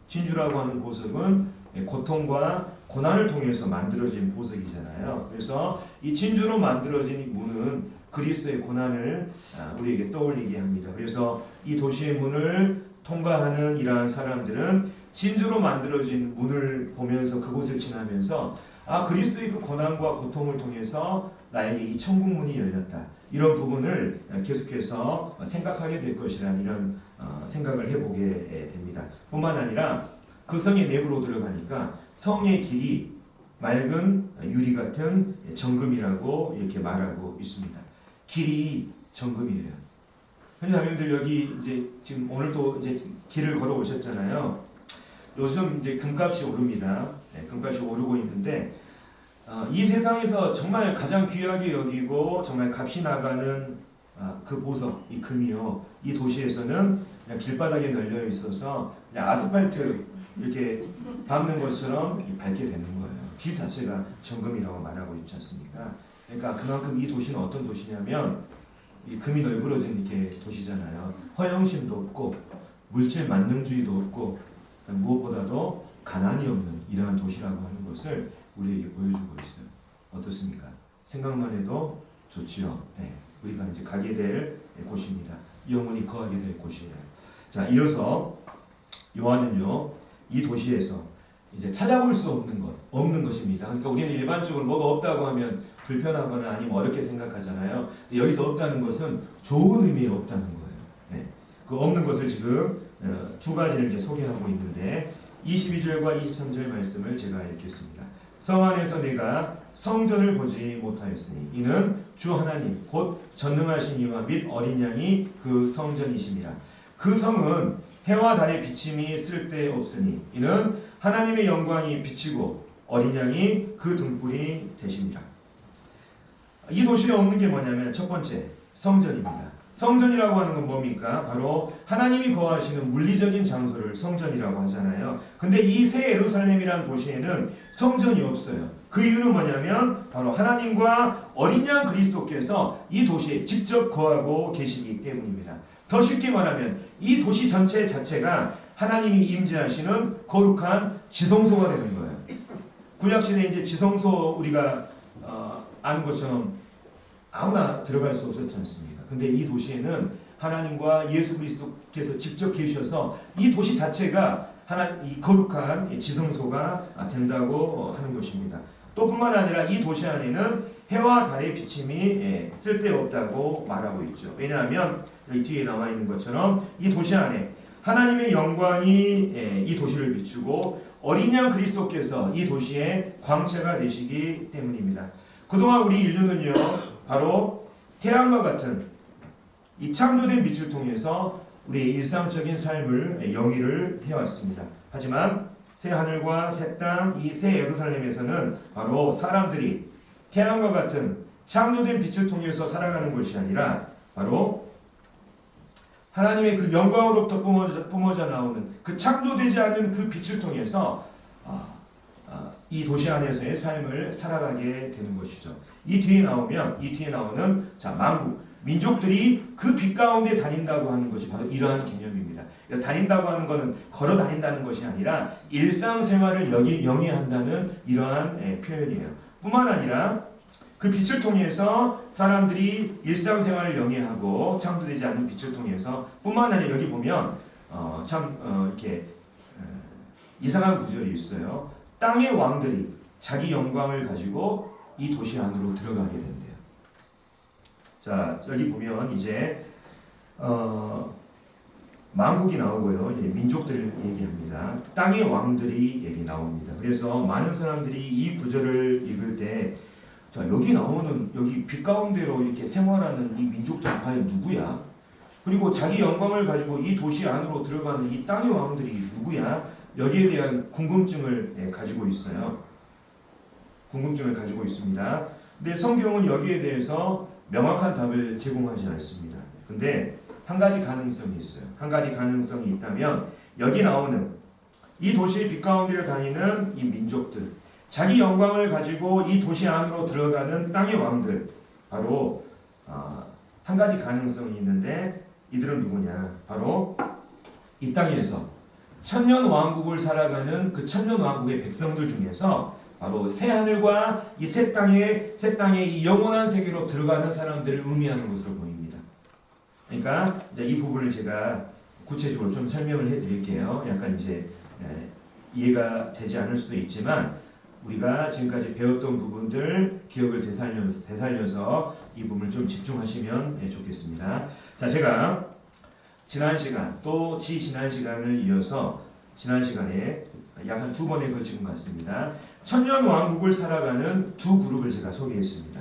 진주라고 하는 보석은 고통과 고난을 통해서 만들어진 보석이잖아요. 그래서 이 진주로 만들어진 문은 그리스도의 고난을 우리에게 떠올리게 합니다. 그래서 이 도시의 문을 통과하는 이러한 사람들은 진주로 만들어진 문을 보면서 그곳을 지나면서 그리스도의 그 고난과 고통을 통해서 나에게 이 천국 문이 열렸다. 이런 부분을 계속해서 생각하게 될 것이라는 이런 생각을 해보게 됩니다. 뿐만 아니라 그 성의 내부로 들어가니까 성의 길이 맑은 유리 같은 정금이라고 이렇게 말하고 있습니다. 길이 정금이래요. 현자님들 여기 이제 지금 오늘 또 이제 길을 걸어 오셨잖아요. 요즘 이제 금값이 오릅니다. 금값이 오르고 있는데 이 세상에서 정말 가장 귀하게 여기고 정말 값이 나가는 그 보석, 이 금이요. 이 도시에서는 그냥 길바닥에 널려 있어서 그냥 아스팔트 이렇게 밟는 것처럼 밝게 되는 거예요. 길 자체가 정금이라고 말하고 있지 않습니까? 그러니까 그만큼 이 도시는 어떤 도시냐면 이 금이 널브러진 이렇게 도시잖아요. 허영심도 없고 물질 만능주의도 없고 무엇보다도 가난이 없는 이러한 도시라고 하는 것을 우리에게 보여주고 있어요. 어떻습니까? 생각만 해도 좋지요. 네, 우리가 이제 가게 될 곳입니다. 영원히 거하게 될 곳이에요. 자, 이어서 요한은요, 이 도시에서 이제 찾아볼 수 없는 것입니다. 그러니까 우리는 일반적으로 뭐가 없다고 하면 불편하거나 아니면 어렵게 생각하잖아요. 근데 여기서 없다는 것은 좋은 의미의 없다는 거예요. 네, 그 없는 것을 지금 두 가지를 이제 소개하고 있는데 22절과 23절 말씀을 제가 읽겠습니다. 성 안에서 내가 성전을 보지 못하였으니 이는 주 하나님 곧 전능하신 이와 및 어린 양이 그 성전이심이라. 그 성은 해와 달의 비침이 쓸데없으니 이는 하나님의 영광이 비치고 어린 양이 그 등불이 되십니다. 이 도시에 없는 게 뭐냐면 첫 번째 성전입니다. 성전이라고 하는 건 뭡니까? 바로 하나님이 거하시는 물리적인 장소를 성전이라고 하잖아요. 근데 이 새 예루살렘이라는 도시에는 성전이 없어요. 그 이유는 뭐냐면 바로 하나님과 어린 양 그리스도께서 이 도시에 직접 거하고 계시기 때문입니다. 더 쉽게 말하면 이 도시 전체 자체가 하나님이 임재하시는 거룩한 지성소가 되는 거예요. 구약시대에 이제 지성소 우리가 아는 것처럼 아무나 들어갈 수 없었지 않습니까? 근데 이 도시에는 하나님과 예수 그리스도께서 직접 계셔서 이 도시 자체가 이 거룩한 지성소가 된다고 하는 것입니다. 또 뿐만 아니라 이 도시 안에는 해와 달의 비침이 쓸데없다고 말하고 있죠. 왜냐하면 이 뒤에 나와 있는 것처럼 이 도시 안에 하나님의 영광이 이 도시를 비추고 어린 양 그리스도께서 이 도시의 광채가 되시기 때문입니다. 그동안 우리 인류는요, 바로 태양과 같은 이 창조된 빛을 통해서 우리의 일상적인 삶을 영위를 해왔습니다. 하지만 새 하늘과 새 땅, 이 새 예루살렘에서는 바로 사람들이 태양과 같은 창조된 빛을 통해서 살아가는 것이 아니라 바로 하나님의 그 영광으로부터 뿜어져 나오는 그 창조되지 않는 그 빛을 통해서 이 도시 안에서의 삶을 살아가게 되는 것이죠. 이 뒤에 나오는 만국, 민족들이 그 빛 가운데 다닌다고 하는 것이 바로 이러한 개념입니다. 다닌다고 하는 것은 걸어 다닌다는 것이 아니라 일상생활을 영위한다는 이러한 표현이에요. 뿐만 아니라 그 빛을 통해서 사람들이 일상생활을 영위하고 창조되지 않는 빛을 통해서 뿐만 아니라 여기 보면 이렇게 이상한 구절이 있어요. 땅의 왕들이 자기 영광을 가지고 이 도시 안으로 들어가게 된대요. 자, 여기 보면 이제 만국이 나오고요. 이제 민족들을 얘기합니다. 땅의 왕들이 얘기 나옵니다. 그래서 많은 사람들이 이 구절을 읽을 때 자, 여기 나오는 여기 빛 가운데로 이렇게 생활하는 이 민족들은 과연 누구야? 그리고 자기 영광을 가지고 이 도시 안으로 들어가는 이 땅의 왕들이 누구야? 여기에 대한 궁금증을 가지고 있어요. 궁금증을 가지고 있습니다. 근데 성경은 여기에 대해서 명확한 답을 제공하지 않습니다. 근데 한 가지 가능성이 있어요. 한 가지 가능성이 있다면 여기 나오는 이 도시의 빛 가운데를 다니는 이 민족들, 자기 영광을 가지고 이 도시 안으로 들어가는 땅의 왕들, 바로 한 가지 가능성이 있는데 이들은 누구냐? 바로 이 땅에서 천년 왕국을 살아가는 그 천년 왕국의 백성들 중에서 바로 새 하늘과 이 새 땅의 이 영원한 세계로 들어가는 사람들을 의미하는 것으로 보입니다. 그러니까 이제 이 부분을 제가 구체적으로 좀 설명을 해드릴게요. 약간 이제 이해가 되지 않을 수도 있지만 우리가 지금까지 배웠던 부분들 기억을 되살려서 이 부분을 좀 집중하시면 좋겠습니다. 자, 제가 지난 시간 또 지난 시간을 이어서 지난 시간에 약 한 2번에 걸친 것 같습니다. 천년 왕국을 살아가는 두 그룹을 제가 소개했습니다.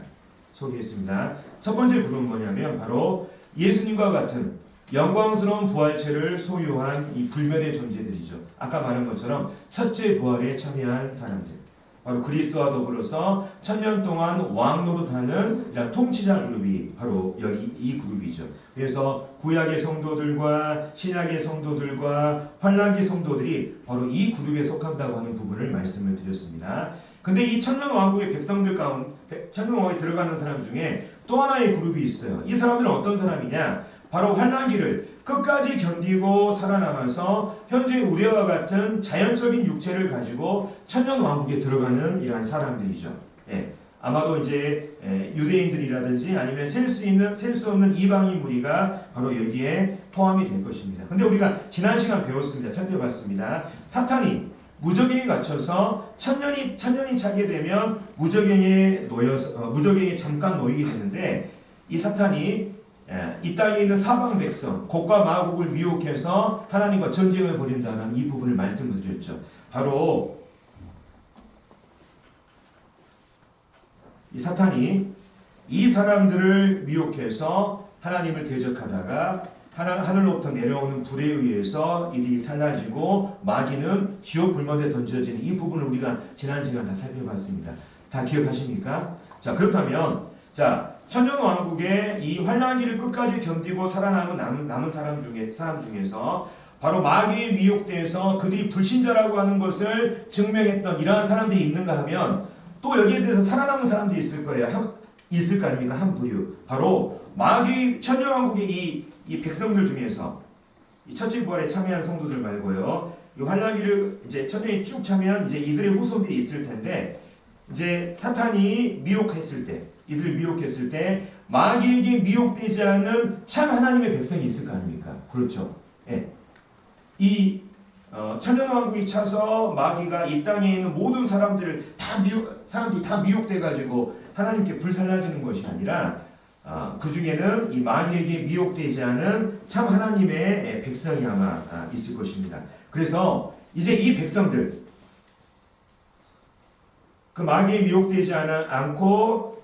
첫 번째 그룹은 뭐냐면 바로 예수님과 같은 영광스러운 부활체를 소유한 이 불멸의 존재들이죠. 아까 말한 것처럼 첫째 부활에 참여한 사람들. 바로 그리스도와 더불어서 천년 동안 왕 노릇하는 통치자 그룹이 바로 여기 이 그룹이죠. 그래서 구약의 성도들과 신약의 성도들과 환란기 성도들이 바로 이 그룹에 속한다고 하는 부분을 말씀을 드렸습니다. 근데 이 천년 왕국의 백성들 가운데 천년 왕국에 들어가는 사람 중에 또 하나의 그룹이 있어요. 이 사람들은 어떤 사람이냐? 바로 환란기를 끝까지 견디고 살아남아서 현재 우리와 같은 자연적인 육체를 가지고 천년 왕국에 들어가는 이러한 사람들이죠. 예, 아마도 이제 유대인들이라든지 아니면 셀 수 없는 이방인 무리가 바로 여기에 포함이 될 것입니다. 근데 우리가 지난 시간 배웠습니다. 살펴봤습니다. 사탄이 무적행에 갇혀서 천년이 차게 되면 무적행에 잠깐 놓이게 되는데 이 사탄이 이 땅에 있는 사방 백성, 곡과 마곡을 미혹해서 하나님과 전쟁을 벌인다는 이 부분을 말씀을 드렸죠. 바로 이 사탄이 이 사람들을 미혹해서 하나님을 대적하다가 하늘로부터 내려오는 불에 의해서 이들이 살라지고 마귀는 지옥 불못에 던져지는 이 부분을 우리가 지난 시간 다 살펴봤습니다. 다 기억하십니까? 자, 그렇다면 천년 왕국의 이 환란기를 끝까지 견디고 살아남은 사람 중에서 바로 마귀에 미혹돼서 그들이 불신자라고 하는 것을 증명했던 이러한 사람들이 있는가 하면 또 여기에 대해서 살아남은 사람들이 있을 거예요. 있을 거 아닙니까? 한 부류. 바로 마귀 천년 왕국의 이 백성들 중에서 이 첫째 부활에 참여한 성도들 말고요. 이 환란기를 이제 천년이 쭉 차면 이제 이들의 후손들이 있을 텐데 이제 사탄이 이들을 미혹했을 때 마귀에게 미혹되지 않는 참 하나님의 백성이 있을 거 아닙니까? 그렇죠. 예. 이 천년왕국이 차서 마귀가 이 땅에 있는 모든 사람들이 다 미혹돼가지고 하나님께 불살라지는 것이 아니라 그 중에는 이 마귀에게 미혹되지 않은 참 하나님의 백성이 아마 있을 것입니다. 그래서 이제 이 백성들 그 마귀에 미혹되지 않고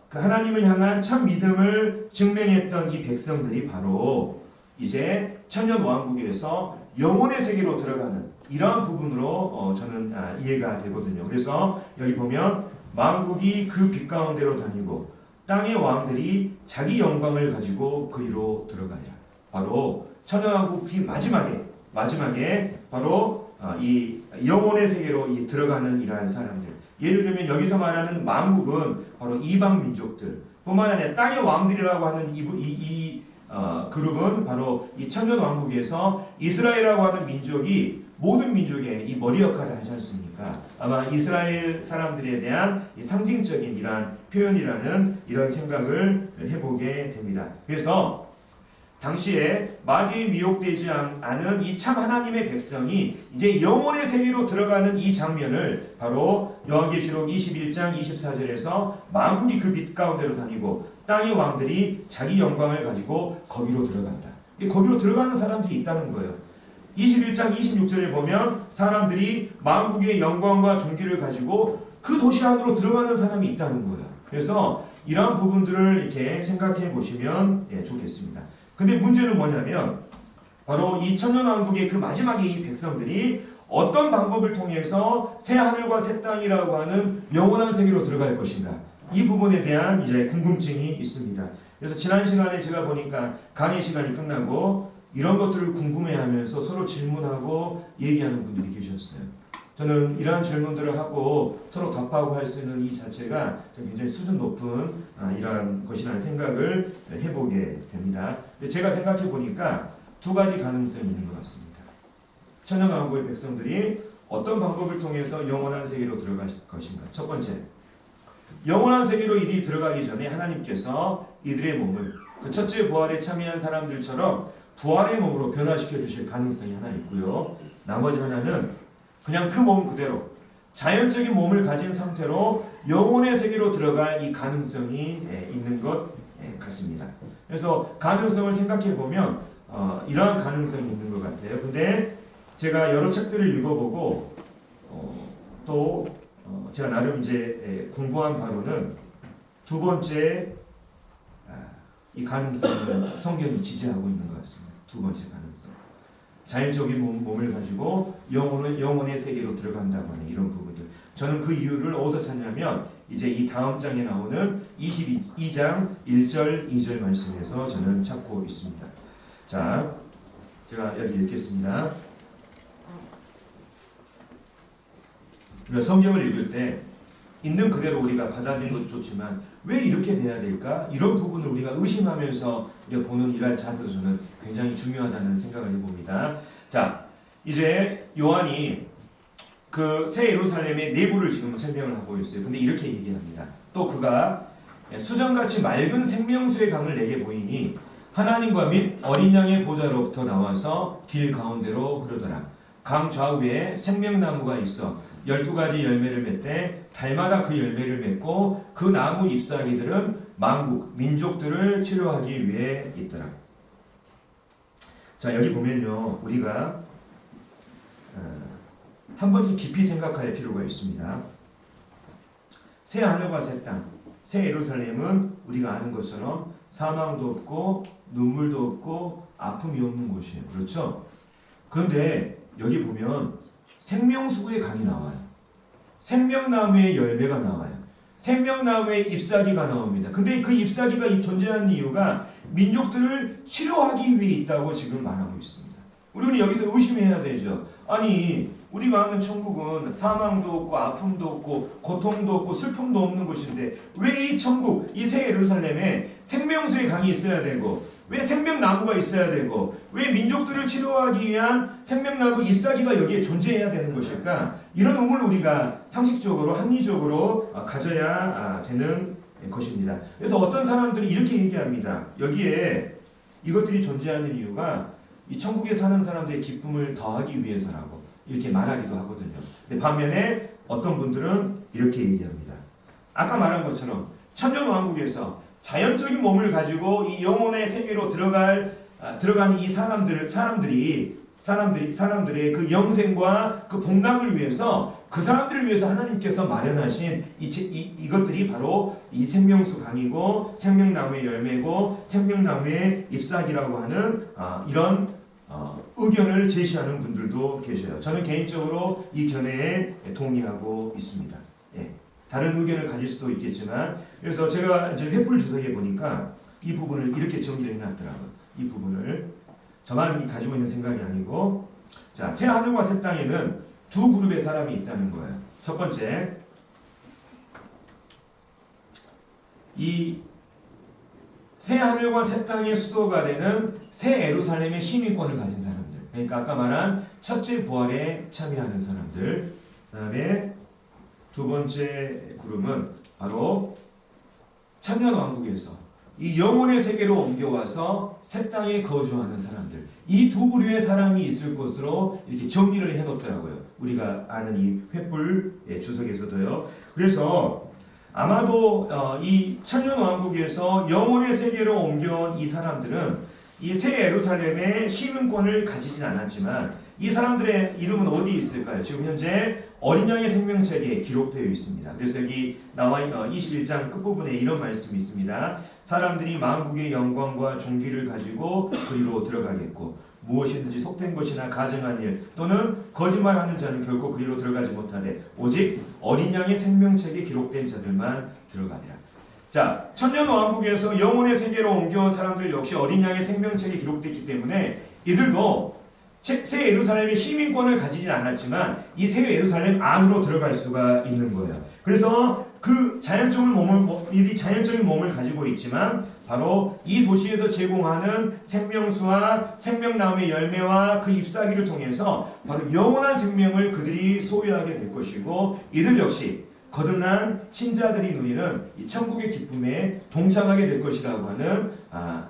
그 하나님을 향한 참 믿음을 증명했던 이 백성들이 바로 이제 천년 왕국에서 영혼의 세계로 들어가는 이러한 부분으로 저는 이해가 되거든요. 그래서 여기 보면 왕국이 그 빛 가운데로 다니고 땅의 왕들이 자기 영광을 가지고 그리로 들어가리라. 바로 천년 왕국 그 마지막에 바로 이 영혼의 세계로 들어가는 이러한 사람들. 예를 들면 여기서 말하는 만국은 바로 이방 민족들 뿐만 아니라 땅의 왕들이라고 하는 이 그룹은 바로 이 천년 왕국에서 이스라엘이라고 하는 민족이 모든 민족의 이 머리 역할을 하지 않습니까? 아마 이스라엘 사람들에 대한 이 상징적인 이러한 표현이라는 이런 생각을 해보게 됩니다. 그래서 당시에 마귀에 미혹되지 않은 이 참 하나님의 백성이 이제 영혼의 세계로 들어가는 이 장면을 바로 요한계시록 21장 24절에서 만국이 그 빛 가운데로 다니고 땅의 왕들이 자기 영광을 가지고 거기로 들어간다. 거기로 들어가는 사람들이 있다는 거예요. 21장 26절에 보면 사람들이 만국의 영광과 존귀를 가지고 그 도시 안으로 들어가는 사람이 있다는 거예요. 그래서 이러한 부분들을 이렇게 생각해 보시면 좋겠습니다. 근데 문제는 뭐냐면 바로 이 천년왕국의 그 마지막에 이 백성들이 어떤 방법을 통해서 새 하늘과 새 땅이라고 하는 영원한 세계로 들어갈 것인가, 이 부분에 대한 이제 궁금증이 있습니다. 그래서 지난 시간에 제가 보니까 강의 시간이 끝나고 이런 것들을 궁금해하면서 서로 질문하고 얘기하는 분들이 계셨어요. 저는 이러한 질문들을 하고 서로 답하고 할 수 있는 이 자체가 굉장히 수준 높은 이러한 것이라는 생각을 해보게 됩니다. 근데 제가 생각해 보니까 두 가지 가능성이 있는 것 같습니다. 천년왕국의 백성들이 어떤 방법을 통해서 영원한 세계로 들어갈 것인가. 첫 번째, 영원한 세계로 이들이 들어가기 전에 하나님께서 이들의 몸을 그 첫째 부활에 참여한 사람들처럼 부활의 몸으로 변화시켜 주실 가능성이 하나 있고요. 나머지 하나는 그냥 그 몸 그대로 자연적인 몸을 가진 상태로 영혼의 세계로 들어갈 이 가능성이 있는 것 같습니다. 그래서 가능성을 생각해 보면 이러한 가능성이 있는 것 같아요. 근데 제가 여러 책들을 읽어보고 또 제가 나름 이제 공부한 바로는 두 번째 이 가능성을 성경이 지지하고 있는 것 같습니다. 두 번째 가능성. 자연적인 몸을 가지고 영혼의 세계로 들어간다고 하는 이런 부분들. 저는 그 이유를 어디서 찾냐면 이제 이 다음 장에 나오는 22장 1절 2절 말씀에서 저는 찾고 있습니다. 자, 제가 여기 읽겠습니다. 우리가 성경을 읽을 때 있는 그대로 우리가 받아들이는 것도 좋지만 왜 이렇게 돼야 될까? 이런 부분을 우리가 의심하면서 우리가 보는 이러한 자세도 저는 굉장히 중요하다는 생각을 해봅니다. 자, 이제 요한이 그 새 예루살렘의 내부를 지금 설명을 하고 있어요. 근데 이렇게 얘기합니다. 또 그가 수정같이 맑은 생명수의 강을 내게 보이니 하나님과 및 어린 양의 보좌로부터 나와서 길 가운데로 흐르더라. 강 좌우에 생명나무가 있어 12가지 열매를 맺되 달마다 그 열매를 맺고 그 나무 잎사귀들은 만국, 민족들을 치료하기 위해 있더라. 자, 여기 보면요, 우리가 한 번쯤 깊이 생각할 필요가 있습니다. 새 하늘과 새 땅, 새 예루살렘은 우리가 아는 것처럼 사망도 없고 눈물도 없고 아픔이 없는 곳이에요. 그렇죠? 그런데 여기 보면 생명수구의 강이 나와요. 생명나무의 열매가 나와요. 생명나무의 잎사귀가 나옵니다. 근데 그 잎사귀가 존재하는 이유가 민족들을 치료하기 위해 있다고 지금 말하고 있습니다. 우리는 여기서 의심해야 되죠. 아니, 우리가 아는 천국은 사망도 없고 아픔도 없고 고통도 없고 슬픔도 없는 곳인데 왜 이 천국, 이 새 예루살렘에 생명수의 강이 있어야 되고 왜 생명나무가 있어야 되고 왜 민족들을 치료하기 위한 생명나무 잎사귀가 여기에 존재해야 되는 것일까? 이런 의문을 우리가 상식적으로 합리적으로 가져야 되는 것입니다. 그래서 어떤 사람들이 이렇게 얘기합니다. 여기에 이것들이 존재하는 이유가 이 천국에 사는 사람들의 기쁨을 더하기 위해서라고 이렇게 말하기도 하거든요. 근데 반면에 어떤 분들은 이렇게 얘기합니다. 아까 말한 것처럼 천년왕국에서 자연적인 몸을 가지고 이 영혼의 세계로 들어가는 이 사람들의 그 영생과 그 복락을 위해서 그 사람들을 위해서 하나님께서 마련하신 이것들이 바로 이 생명수 강이고 생명나무의 열매고 생명나무의 잎사귀라고 하는 이런 의견을 제시하는 분들도 계셔요. 저는 개인적으로 이 견해에 동의하고 있습니다. 예. 다른 의견을 가질 수도 있겠지만, 그래서 제가 이제 횃불 주석에 보니까 이 부분을 이렇게 정리를 해놨더라고요. 이 부분을 저만 가지고 있는 생각이 아니고, 자, 새 하늘과 새 땅에는 두 그룹의 사람이 있다는 거예요. 첫 번째, 이 새 하늘과 새 땅의 수도가 되는 새 예루살렘의 시민권을 가진 사람들. 사람들. 그러니까 아까 말한 첫째 부활에 참여하는 사람들. 그 다음에 두 번째 그룹은 바로 천년왕국에서 이 영혼의 세계로 옮겨와서 새 땅에 거주하는 사람들. 이 두 부류의 사람이 있을 것으로 이렇게 정리를 해놓더라고요. 우리가 아는 이 횃불 주석에서도요. 그래서 아마도 이 천년왕국에서 영혼의 세계로 옮겨온 이 사람들은 이 새 예루살렘의 시민권을 가지진 않았지만 이 사람들의 이름은 어디 있을까요? 지금 현재 어린 양의 생명책에 기록되어 있습니다. 그래서 여기 나와 21장 끝부분에 이런 말씀이 있습니다. 사람들이 만국의 영광과 존귀를 가지고 그리로 들어가겠고 무엇이든지 속된 것이나 가증한 일 또는 거짓말하는 자는 결코 그리로 들어가지 못하되 오직 어린 양의 생명책에 기록된 자들만 들어가리라. 자, 천년왕국에서 영혼의 세계로 옮겨온 사람들 역시 어린 양의 생명책에 기록됐기 때문에 이들도 새 예루살렘의 시민권을 가지진 않았지만 이 새 예루살렘 안으로 들어갈 수가 있는 거예요. 그래서 그 자연적인 몸을 가지고 있지만 바로 이 도시에서 제공하는 생명수와 생명나무의 열매와 그 잎사귀를 통해서 바로 영원한 생명을 그들이 소유하게 될 것이고 이들 역시 거듭난 신자들이 누리는 이 천국의 기쁨에 동참하게 될 것이라고 하는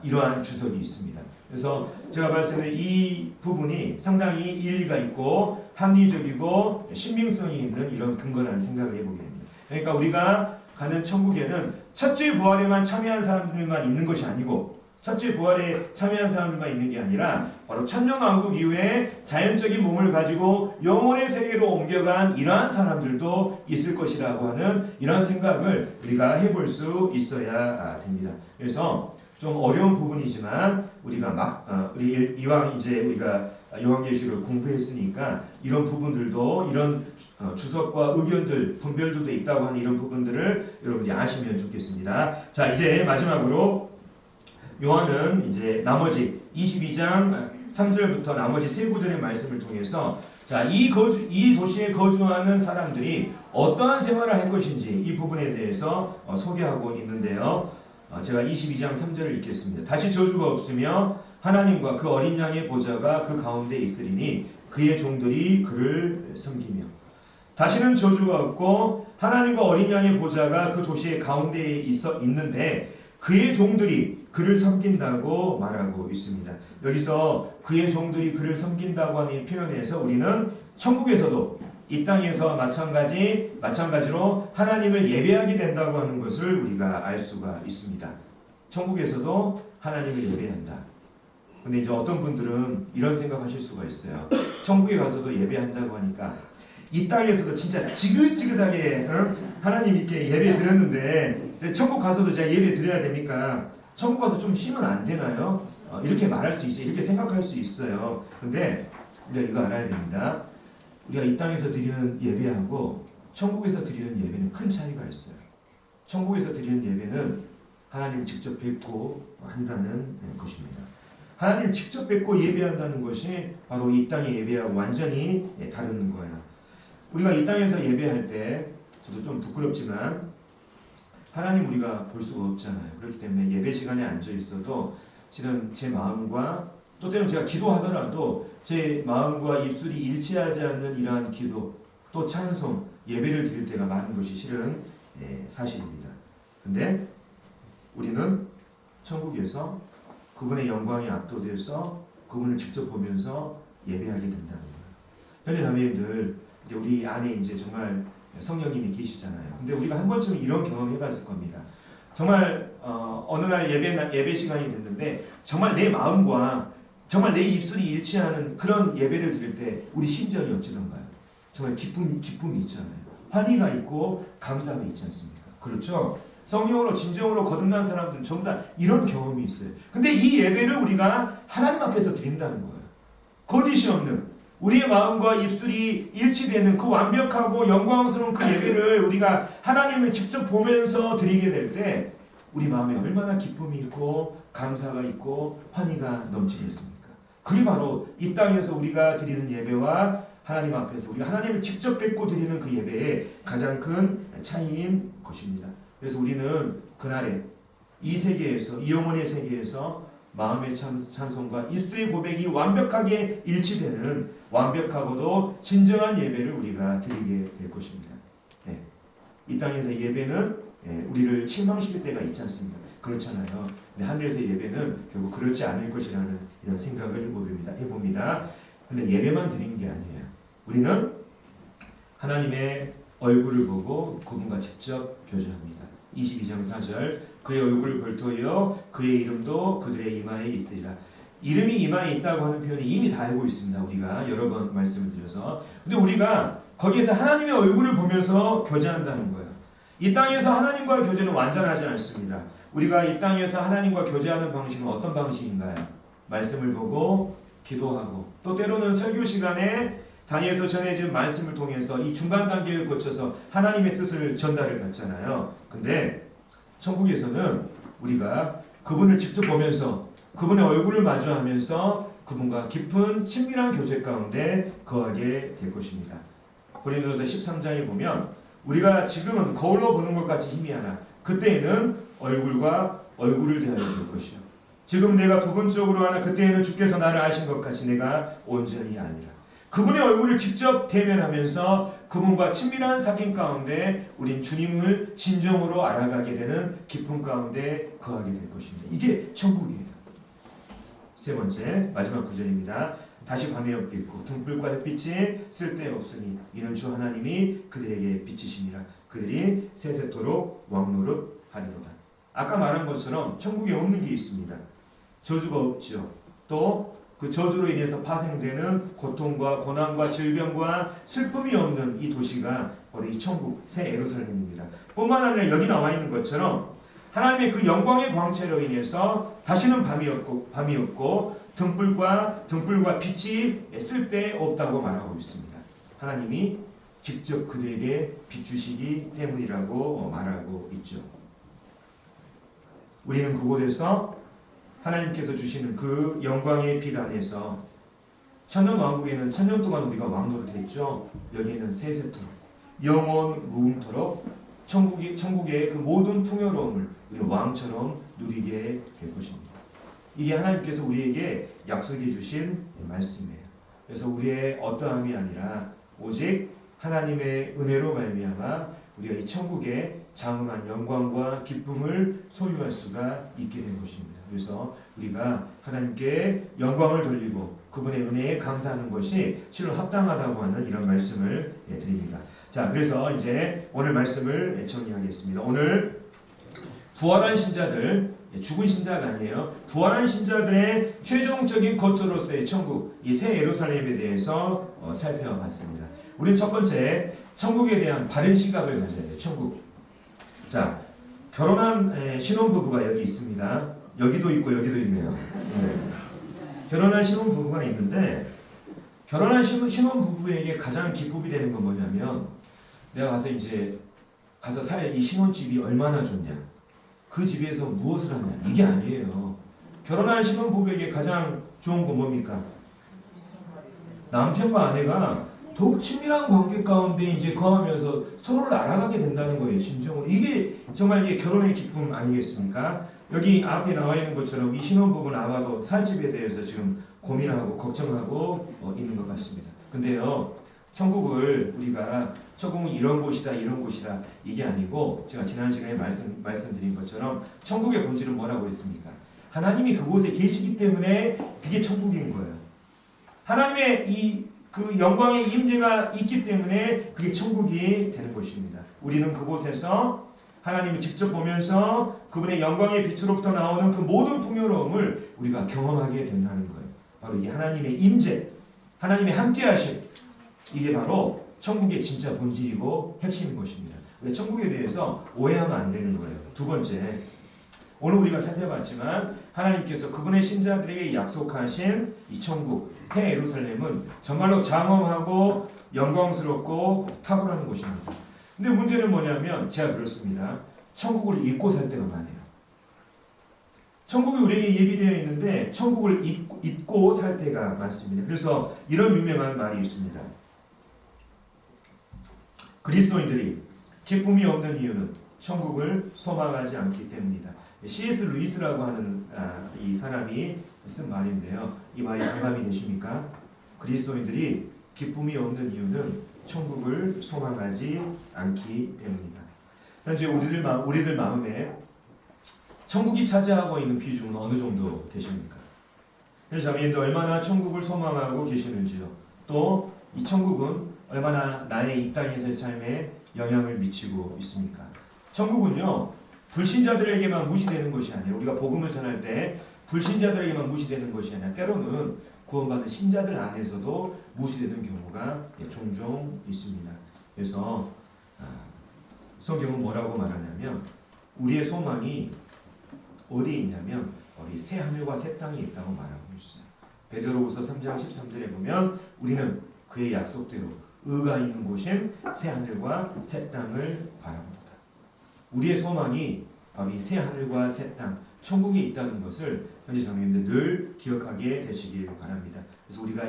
이러한 주석이 있습니다. 그래서 제가 봤을 때 이 부분이 상당히 일리가 있고 합리적이고 신빙성이 있는 이런 근거라는 생각을 해보게 됩니다. 그러니까 우리가 가는 천국에는 첫째 부활에만 참여한 사람들만 있는 것이 아니고 첫째 부활에 참여한 사람들만 있는 게 아니라 바로 천년왕국 이후에 자연적인 몸을 가지고 영혼의 세계로 옮겨간 이러한 사람들도 있을 것이라고 하는 이러한 생각을 우리가 해볼 수 있어야 됩니다. 그래서 좀 어려운 부분이지만 우리가 우리 이왕 이제 우리가 요한계시를 공부했으니까 이런 부분들도 이런 주석과 의견들 분별들도 있다고 하는 이런 부분들을 여러분이 아시면 좋겠습니다. 자, 이제 마지막으로 요한은 이제 나머지 22장 3절부터 나머지 세 구절의 말씀을 통해서 자, 이 도시에 거주하는 사람들이 어떠한 생활을 할 것인지 이 부분에 대해서 소개하고 있는데요. 제가 22장 3절을 읽겠습니다. 다시 저주가 없으며 하나님과 그 어린 양의 보좌가 그 가운데 있으리니 그의 종들이 그를 섬기며 다시는 저주가 없고 하나님과 어린 양의 보좌가 그 도시의 가운데에 있는데 그의 종들이 그를 섬긴다고 말하고 있습니다. 여기서 그의 종들이 그를 섬긴다고 하는 이 표현에서 우리는 천국에서도 이 땅에서 마찬가지로 하나님을 예배하게 된다고 하는 것을 우리가 알 수가 있습니다. 천국에서도 하나님을 예배한다. 근데 이제 어떤 분들은 이런 생각하실 수가 있어요. 천국에 가서도 예배한다고 하니까 이 땅에서도 진짜 지긋지긋하게 하나님 있게 예배 드렸는데 천국 가서도 제가 예배 드려야 됩니까? 천국 가서 좀 쉬면 안 되나요? 이렇게 말할 수 있죠. 이렇게 생각할 수 있어요. 근데 우리가 이거 알아야 됩니다. 우리가 이 땅에서 드리는 예배하고 천국에서 드리는 예배는 큰 차이가 있어요. 천국에서 드리는 예배는 하나님을 직접 뵙고 한다는 것입니다. 하나님을 직접 뵙고 예배한다는 것이 바로 이 땅의 예배하고 완전히 다른 거예요. 우리가 이 땅에서 예배할 때 저도 좀 부끄럽지만 하나님 우리가 볼 수가 없잖아요. 그렇기 때문에 예배 시간에 앉아 있어도 실은 제 마음과 또 때로는 제가 기도하더라도 제 마음과 입술이 일치하지 않는 이러한 기도 또 찬송 예배를 드릴 때가 많은 것이 실은 사실입니다. 근데 우리는 천국에서 그분의 영광에 압도돼서 그분을 직접 보면서 예배하게 된다는 거예요. 현재 자매님들 우리 안에 이제 정말 성령님이 계시잖아요. 근데 우리가 한 번쯤 이런 경험 해봤을 겁니다. 정말 어느 날 예배 시간이 됐는데 정말 내 마음과 정말 내 입술이 일치하는 그런 예배를 드릴 때 우리 심정이 어찌던가요? 정말 기쁨이 있잖아요. 환희가 있고 감사가 있지 않습니까? 그렇죠? 성령으로 진정으로 거듭난 사람들은 전부 다 이런 경험이 있어요. 근데 이 예배를 우리가 하나님 앞에서 드린다는 거예요. 거짓이 없는 우리의 마음과 입술이 일치되는 그 완벽하고 영광스러운 그 예배를 우리가 하나님을 직접 보면서 드리게 될 때 우리 마음에 얼마나 기쁨이 있고 감사가 있고 환희가 넘치겠습니까? 그게 바로 이 땅에서 우리가 드리는 예배와 하나님 앞에서 우리가 하나님을 직접 뵙고 드리는 그 예배의 가장 큰 차이인 것입니다. 그래서 우리는 그날에 이 세계에서 이 영혼의 세계에서 마음의 찬송과 입술의 고백이 완벽하게 일치되는 완벽하고도 진정한 예배를 우리가 드리게 될 것입니다. 네. 이 땅에서 예배는 우리를 실망시킬 때가 있지 않습니까? 그렇잖아요. 근데 하늘에서 예배는 결국 그렇지 않을 것이라는 이런 생각을 해봅니다. 근데 예배만 드리는 게 아니에요. 우리는 하나님의 얼굴을 보고 그분과 직접 교제합니다. 22장 4절 그의 얼굴을 볼터이어 그의 이름도 그들의 이마에 있으리라. 이름이 이마에 있다고 하는 표현이 이미 다 알고 있습니다. 우리가 여러 번 말씀을 드려서. 근데 우리가 거기에서 하나님의 얼굴을 보면서 교제한다는 거예요. 이 땅에서 하나님과 교제는 완전하지 않습니다. 우리가 이 땅에서 하나님과 교제하는 방식은 어떤 방식인가요? 말씀을 보고 기도하고 또 때로는 설교 시간에 단위에서 전해진 말씀을 통해서 이 중간 단계를 거쳐서 하나님의 뜻을 전달을 받잖아요. 근데 천국에서는 우리가 그분을 직접 보면서 그분의 얼굴을 마주하면서 그분과 깊은 친밀한 교제 가운데 거하게 될 것입니다. 고린도서 13장에 보면 우리가 지금은 거울로 보는 것 같이 희미하나 그때에는 얼굴과 얼굴을 대하여 볼 것이요. 지금 내가 부분적으로 하나 그때에는 주께서 나를 아신 것 같이 내가 온전히 아니라. 그분의 얼굴을 직접 대면하면서 그분과 친밀한 사귐 가운데 우린 주님을 진정으로 알아가게 되는 깊은 가운데 거하게 될 것입니다. 이게 천국이에요. 세 번째 마지막 구절입니다. 다시 밤이 없겠고 등불과 햇빛이 쓸데없으니 이는 주 하나님이 그들에게 비치심이라. 그들이 세세토록 왕노릇하리로다. 아까 말한 것처럼 천국에 없는 게 있습니다. 저주가 없죠. 또 그 저주로 인해서 파생되는 고통과 고난과 질병과 슬픔이 없는 이 도시가 바로 이 천국 새 예루살렘입니다. 뿐만 아니라 여기 나와 있는 것처럼 하나님의 그 영광의 광채로 인해서 다시는 밤이 없고 등불과 빛이 쓸데없다고 말하고 있습니다. 하나님이 직접 그들에게 비추시기 때문이라고 말하고 있죠. 우리는 그곳에서 하나님께서 주시는 그 영광의 빛 안에서 천년왕국에는 천년 동안 우리가 왕노릇 했죠. 여기에는 세세토록 영원 무궁토록 천국의 그 모든 풍요로움을 우리 왕처럼 누리게 될 것입니다. 이게 하나님께서 우리에게 약속해 주신 말씀이에요. 그래서 우리의 어떠함이 아니라 오직 하나님의 은혜로 말미암아 우리가 이 천국의 장엄한 영광과 기쁨을 소유할 수가 있게 된 것입니다. 그래서 우리가 하나님께 영광을 돌리고 그분의 은혜에 감사하는 것이 실로 합당하다고 하는 이런 말씀을 드립니다. 자, 그래서 이제 오늘 말씀을 정리하겠습니다. 오늘 부활한 신자들, 죽은 신자가 아니에요. 부활한 신자들의 최종적인 거처로서의 천국, 이 새 예루살렘에 대해서 살펴봤습니다. 우리는 첫 번째 천국에 대한 바른 시각을 가져야 돼요. 천국. 자, 결혼한 신혼부부가 여기 있습니다. 여기도 있고 여기도 있네요. 네. 결혼한 신혼부부가 있는데 결혼한 신혼부부에게 가장 기쁨이 되는 건 뭐냐면 내가 가서 살 이 신혼집이 얼마나 좋냐, 그 집에서 무엇을 하냐, 이게 아니에요. 결혼한 신혼부부에게 가장 좋은 건 뭡니까? 남편과 아내가 더욱 친밀한 관계 가운데 이제 거하면서 서로를 알아가게 된다는 거예요. 진정으로. 이게 정말 이게 결혼의 기쁨 아니겠습니까? 여기 앞에 나와 있는 것처럼 이 신혼부부는 아마도 살 집에 대해서 지금 고민하고 걱정하고 있는 것 같습니다. 근데요, 천국을 우리가 천국은 이런 곳이다 이게 아니고 제가 지난 시간에 말씀드린 것처럼 천국의 본질은 뭐라고 했습니까? 하나님이 그곳에 계시기 때문에 그게 천국인 거예요. 하나님의 그 영광의 임재가 있기 때문에 그게 천국이 되는 것입니다. 우리는 그곳에서 하나님을 직접 보면서 그분의 영광의 빛으로부터 나오는 그 모든 풍요로움을 우리가 경험하게 된다는 거예요. 바로 이게 하나님의 임재, 하나님의 함께하심, 이게 바로 천국의 진짜 본질이고 핵심인 것입니다. 천국에 대해서 오해하면 안 되는 거예요. 두 번째, 오늘 우리가 살펴봤지만 하나님께서 그분의 신자들에게 약속하신 이 천국, 새 예루살렘은 정말로 장엄하고 영광스럽고 탁월한 곳입니다. 근데 문제는 뭐냐면 제가 그렇습니다. 천국을 잊고 살 때가 많아요. 천국이 우리에게 예비되어 있는데 천국을 잊고 살 때가 많습니다. 그래서 이런 유명한 말이 있습니다. 그리스도인들이 기쁨이 없는 이유는 천국을 소망하지 않기 때문이다. C.S. 루이스라고 하는 이 사람이 쓴 말인데요. 이 말이 공감이 되십니까? 그리스도인들이 기쁨이 없는 이유는 천국을 소망하지 않기 때문이다. 현재 우리들 마음에 천국이 차지하고 있는 비중은 어느 정도 되십니까? 자매님들 얼마나 천국을 소망하고 계시는지요? 또 이 천국은 얼마나 나의 이 땅에서의 삶에 영향을 미치고 있습니까? 천국은요, 불신자들에게만 무시되는 것이 아니에요. 우리가 복음을 전할 때 불신자들에게만 무시되는 것이 아니라 때로는 구원받은 신자들 안에서도 무시되는 경우가 종종 있습니다. 그래서 성경은 뭐라고 말하냐면 우리의 소망이 어디에 있냐면 우리 새 하늘과 새 땅에 있다고 말하고 있어요. 베드로후서 3장 13절에 보면 우리는 그의 약속대로 의가 있는 곳인 새 하늘과 새 땅을 바라봅니다. 우리의 소망이 이 새 하늘과 새 땅, 천국에 있다는 것을 현재 장로님들 늘 기억하게 되시길 바랍니다. 그래서 우리가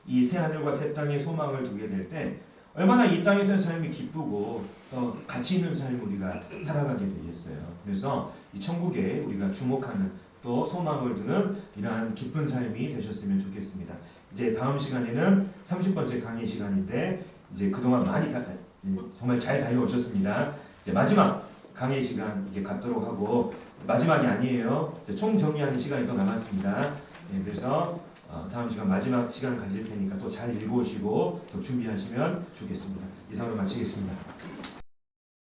이 새 하늘과 새 땅에 소망을 두게 될 때 얼마나 이 땅에서의 삶이 기쁘고 또 가치 있는 삶을 우리가 살아가게 되겠어요. 그래서 이 천국에 우리가 주목하는 또 소망을 두는 이러한 기쁜 삶이 되셨으면 좋겠습니다. 이제 다음 시간에는 30번째 강의 시간인데 이제 그동안 많이 정말 잘 다녀오셨습니다. 이제 마지막 강의 시간 이게 갖도록 하고 마지막이 아니에요. 총 정리하는 시간이 또 남았습니다. 그래서 다음 시간 마지막 시간 가질 테니까 또 잘 읽으시고 또 준비하시면 좋겠습니다. 이상으로 마치겠습니다.